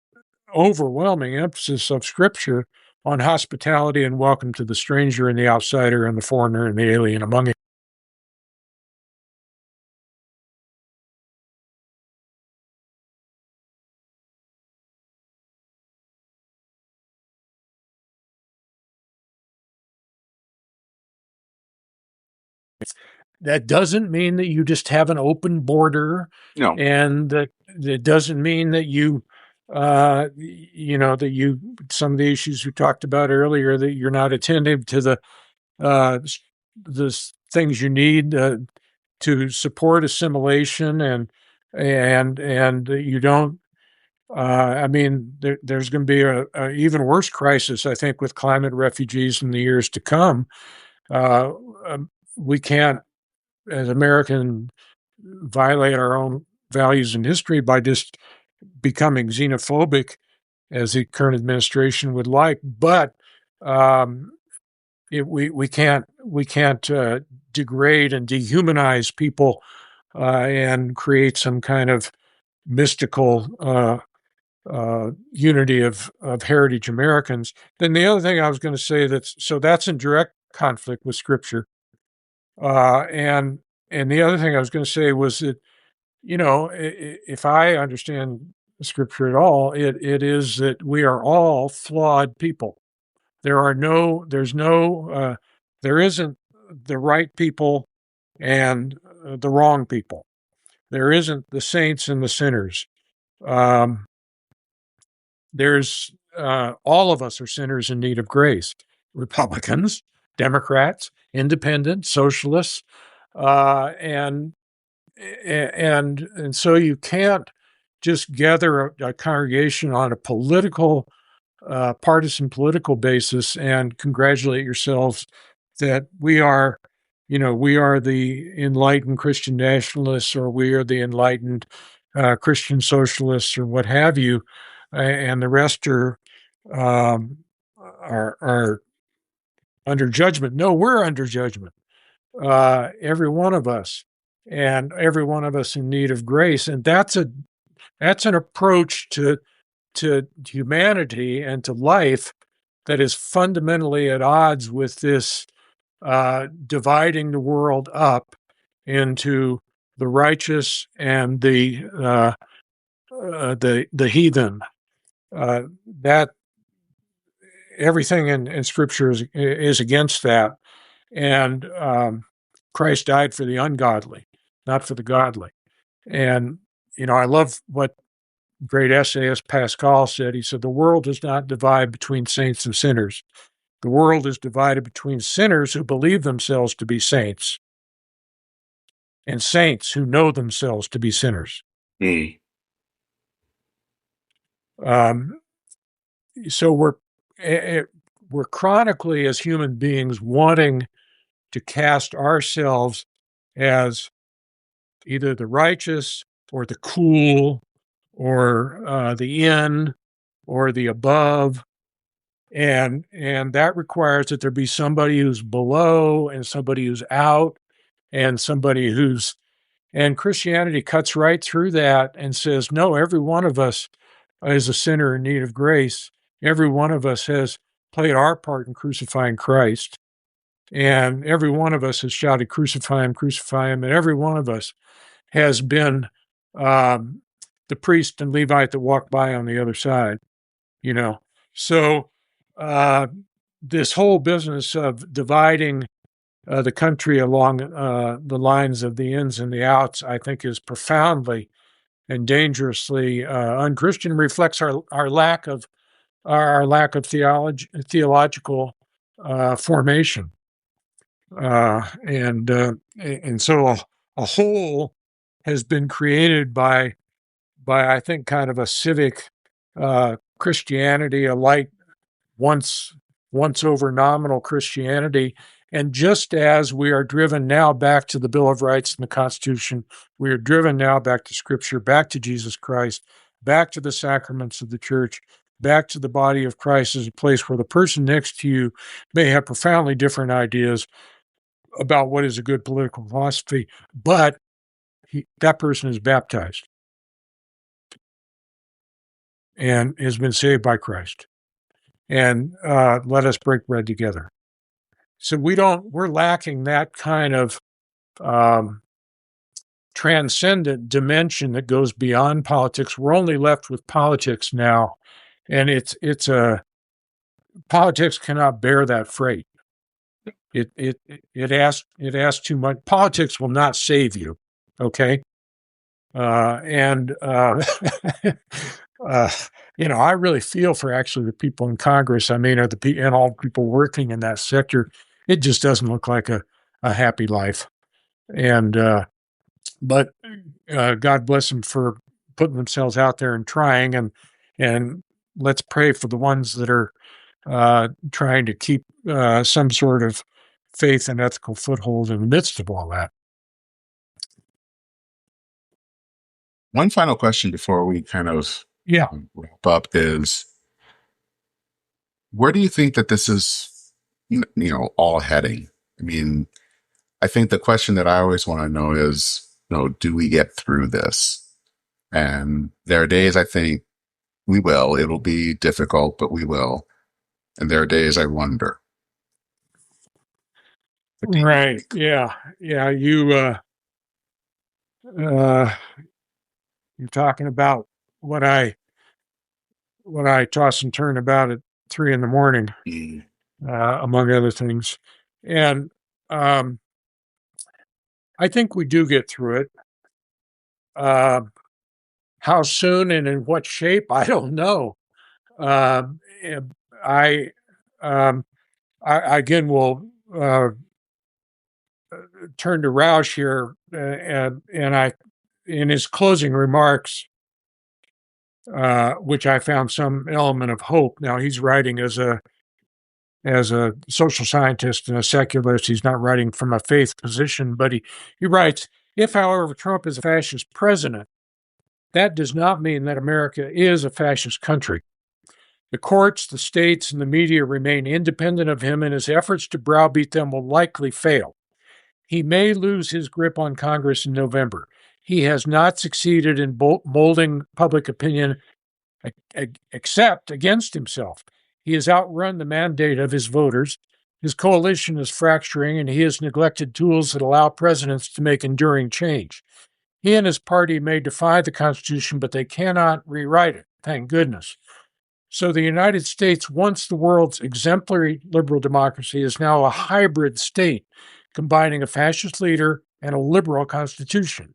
overwhelming emphasis of Scripture on hospitality and welcome to the stranger and the outsider and the foreigner and the alien among it. That doesn't mean that you just have an open border, No. and that it doesn't mean that that you, some of the issues we talked about earlier, that you're not attentive to uh, the things you need to support assimilation, and you don't. There's going to be a even worse crisis, I think, with climate refugees in the years to come. Uh, we can't, as Americans, violate our own values and history by just becoming xenophobic, as the current administration would like. But we can't degrade and dehumanize people and create some kind of mystical unity of heritage Americans. Then the other thing I was going to say, that's in direct conflict with Scripture. And the other thing I was going to say was that, if I understand Scripture at all, it is that we are all flawed people. There isn't the right people and the wrong people. There isn't the saints and the sinners. Um, there's all of us are sinners in need of grace. Republicans, Democrats, independents, socialists, and so you can't just gather a congregation on a partisan political basis and congratulate yourselves that we are the enlightened Christian nationalists, or we are the enlightened Christian socialists, or what have you, and the rest um, are under judgment. No, we're under judgment, every one of us, and every one of us in need of grace. And that's an approach to humanity and to life that is fundamentally at odds with this dividing the world up into the righteous and the heathen. That everything in Scripture is against that, and Christ died for the ungodly, not for the godly. And I love what great essayist Pascal said. He said, "The world does not divide between saints and sinners. The world is divided between sinners who believe themselves to be saints and saints who know themselves to be sinners. Mm. So we're chronically, as human beings, wanting to cast ourselves as either the righteous or the cool or the in or the above. And that requires that there be somebody who's below and somebody who's out and somebody who's, and Christianity cuts right through that and says, no, every one of us is a sinner in need of grace. Every one of us has played our part in crucifying Christ. And every one of us has shouted, crucify him, crucify him. And every one of us has been the priest and Levite that walked by on the other side, you know. So this whole business of dividing the country along the lines of the ins and the outs, I think, is profoundly and dangerously unchristian. Reflects our lack of theological formation, and so a whole has been created by I think kind of a civic Christianity, a light once over nominal Christianity. And just as we are driven now back to the Bill of Rights and the Constitution, we are driven now back to Scripture, back to Jesus Christ, back to the sacraments of the church, back to the body of Christ as a place where the person next to you may have profoundly different ideas about what is a good political philosophy, but that person is baptized and has been saved by Christ. And let us break bread together. So we're lacking that kind of transcendent dimension that goes beyond politics. We're only left with politics now, and politics cannot bear that freight. It asks too much. Politics will not save you. Okay. And I really feel for actually the people in Congress. I mean, and all the people working in that sector. It just doesn't look like a happy life. And but God bless them for putting themselves out there and trying. And let's pray for the ones that are trying to keep some sort of faith and ethical foothold in the midst of all that. One final question before we kind of wrap up is, where do you think that this is, all heading? I mean, I think the question that I always want to know is, do we get through this? And there are days I think we will. It'll be difficult, but we will. And there are days I wonder. Right. Yeah. Yeah. You're talking about what I toss and turn about at 3 a.m, among other things. And I think we do get through it. How soon and in what shape, I don't know. I again will turn to Rauch here, and I, in his closing remarks, which I found some element of hope. Now he's writing as a social scientist and a secularist. He's not writing from a faith position, but he writes, if, however, Trump is a fascist president, that does not mean that America is a fascist country. The courts, the states, and the media remain independent of him, and his efforts to browbeat them will likely fail. He may lose his grip on Congress in November. He has not succeeded in molding public opinion except against himself. He has outrun the mandate of his voters. His coalition is fracturing, and he has neglected tools that allow presidents to make enduring change. He and his party may defy the Constitution, but they cannot rewrite it, thank goodness. So the United States, once the world's exemplary liberal democracy, is now a hybrid state, combining a fascist leader and a liberal constitution.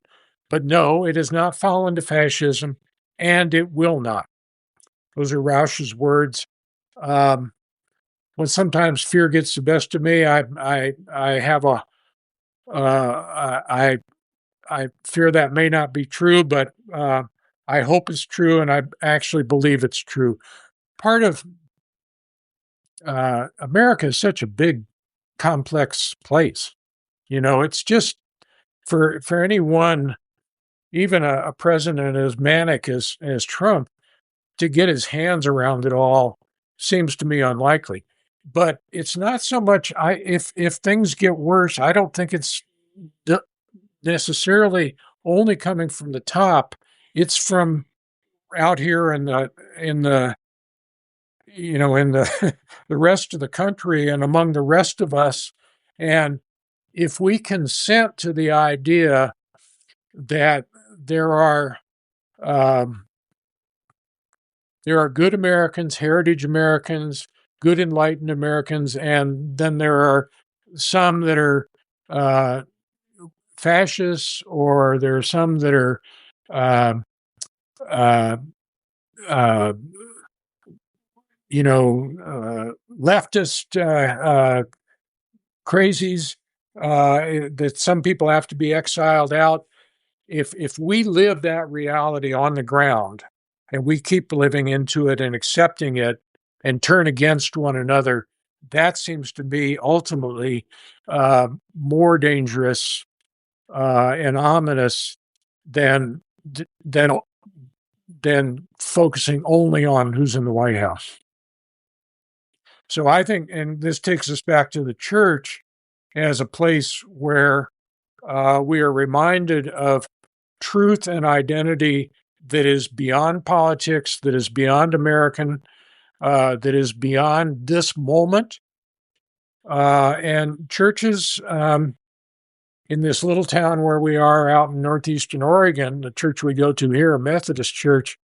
But no, it has not fallen to fascism, and it will not. Those are Rauch's words. When sometimes fear gets the best of me, I have a I fear that may not be true, but I hope it's true, and I actually believe it's true. Part of America is such a big, complex place. It's just for anyone, even a president as manic as Trump, to get his hands around it all seems to me unlikely. But it's not so much. If things get worse, I don't think it's necessarily only coming from the top. It's from out here in the in the the rest of the country and among the rest of us. And if we consent to the idea that there are um, there are good Americans, heritage Americans, good enlightened Americans, and then there are some that are uh, fascists, or there are some that are uh, uh, uh, leftist crazies, that some people have to be exiled out. If we live that reality on the ground and we keep living into it and accepting it and turn against one another, that seems to be ultimately more dangerous and ominous than than than focusing only on who's in the White House. So I think, and this takes us back to the church as a place where we are reminded of truth and identity that is beyond politics, that is beyond American, that is beyond this moment. And churches in this little town where we are out in northeastern Oregon, the church we go to here, a Methodist church,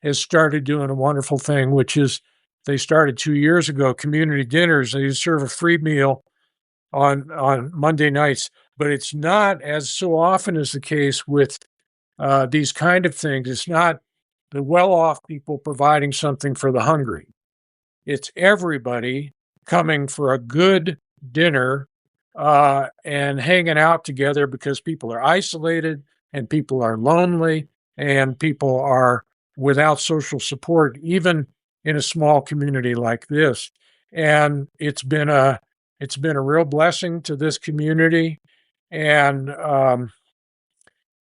has started doing a wonderful thing, which is they started 2 years ago, community dinners. They serve a free meal on Monday nights, but it's not, as so often is the case with these kind of things. It's not the well-off people providing something for the hungry. It's everybody coming for a good dinner and hanging out together because people are isolated and people are lonely and people are without social support, even in a small community like this. And it's been a real blessing to this community, and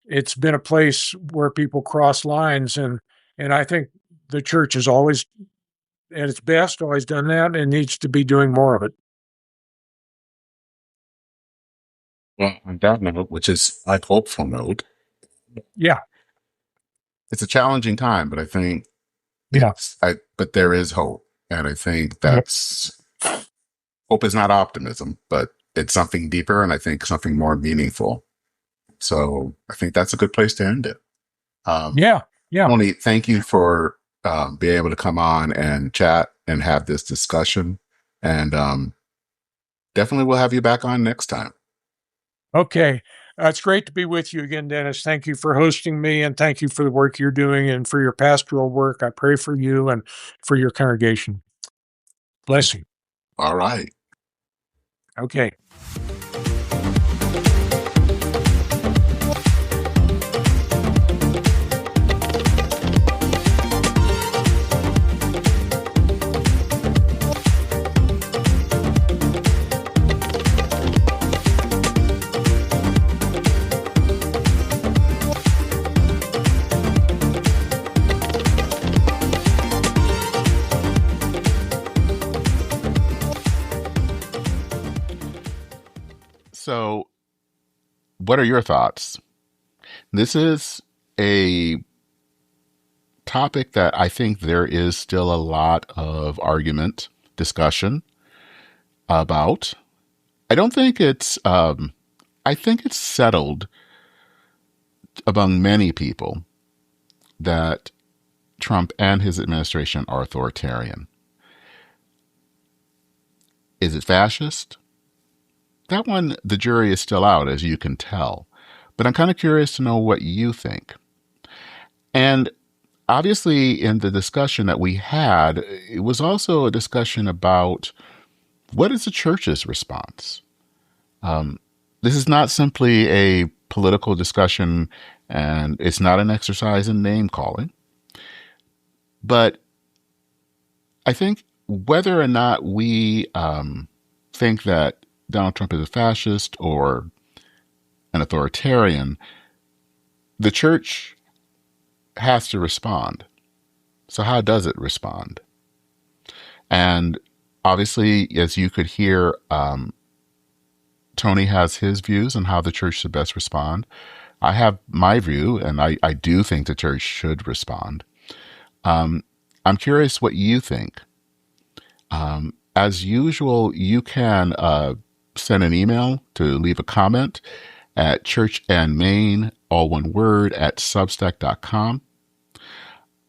it's been a place where people cross lines, and I think the church has always, at its best, always done that and needs to be doing more of it. Well, on that note, which is a hopeful note, Yeah, it's a challenging time, but I think yeah, but there is hope. And I think yeah. that's hope is not optimism, but it's something deeper and I think something more meaningful. So I think that's a good place to end it. Yeah, yeah. Tony, thank you for being able to come on and chat and have this discussion. And definitely we'll have you back on next time. Okay. It's great to be with you again, Dennis. Thank you for hosting me, and thank you for the work you're doing and for your pastoral work. I pray for you and for your congregation. Bless you. All right. Okay. So, what are your thoughts? This is a topic that I think there is still a lot of argument, discussion about. I don't think I think it's settled among many people that Trump and his administration are authoritarian. Is it fascist? That one, the jury is still out, as you can tell. But I'm kind of curious to know what you think. And obviously, in the discussion that we had, it was also a discussion about what is the church's response? This is not simply a political discussion, and it's not an exercise in name calling. But I think whether or not we think that Donald Trump is a fascist or an authoritarian, the church has to respond. So how does it respond? And obviously, as you could hear, Tony has his views on how the church should best respond. I have my view, and I do think the church should respond. I'm curious what you think. As usual, you can send an email to leave a comment at churchandmain, all one word, at substack.com.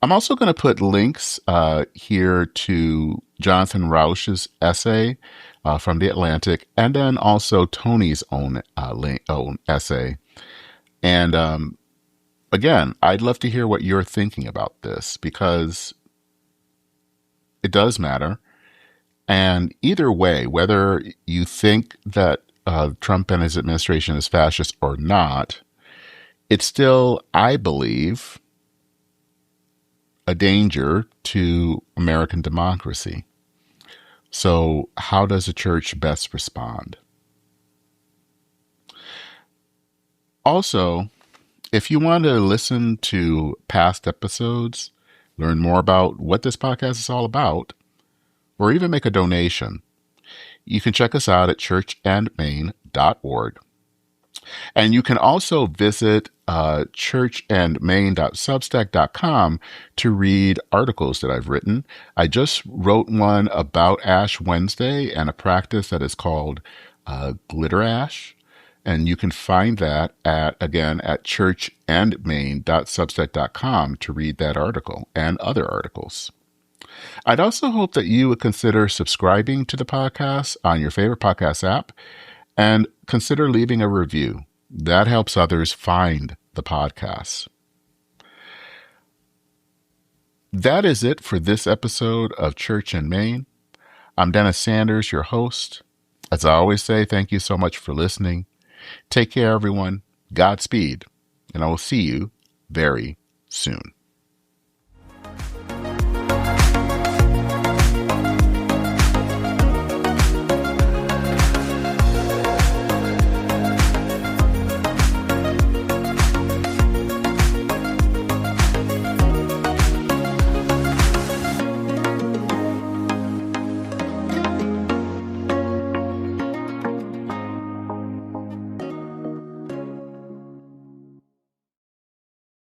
I'm also going to put links here to Jonathan Rauch's essay from The Atlantic, and then also Tony's own essay. And again, I'd love to hear what you're thinking about this, because it does matter. And either way, whether you think that Trump and his administration is fascist or not, it's still, I believe, a danger to American democracy. So how does the church best respond? Also, if you want to listen to past episodes, learn more about what this podcast is all about, or even make a donation, you can check us out at churchandmain.org. And you can also visit churchandmain.substack.com to read articles that I've written. I just wrote one about Ash Wednesday and a practice that is called glitter ash. And you can find that at churchandmain.substack.com to read that article and other articles. I'd also hope that you would consider subscribing to the podcast on your favorite podcast app and consider leaving a review. That helps others find the podcast. That is it for this episode of Church and Main. I'm Dennis Sanders, your host. As I always say, thank you so much for listening. Take care, everyone. Godspeed. And I will see you very soon.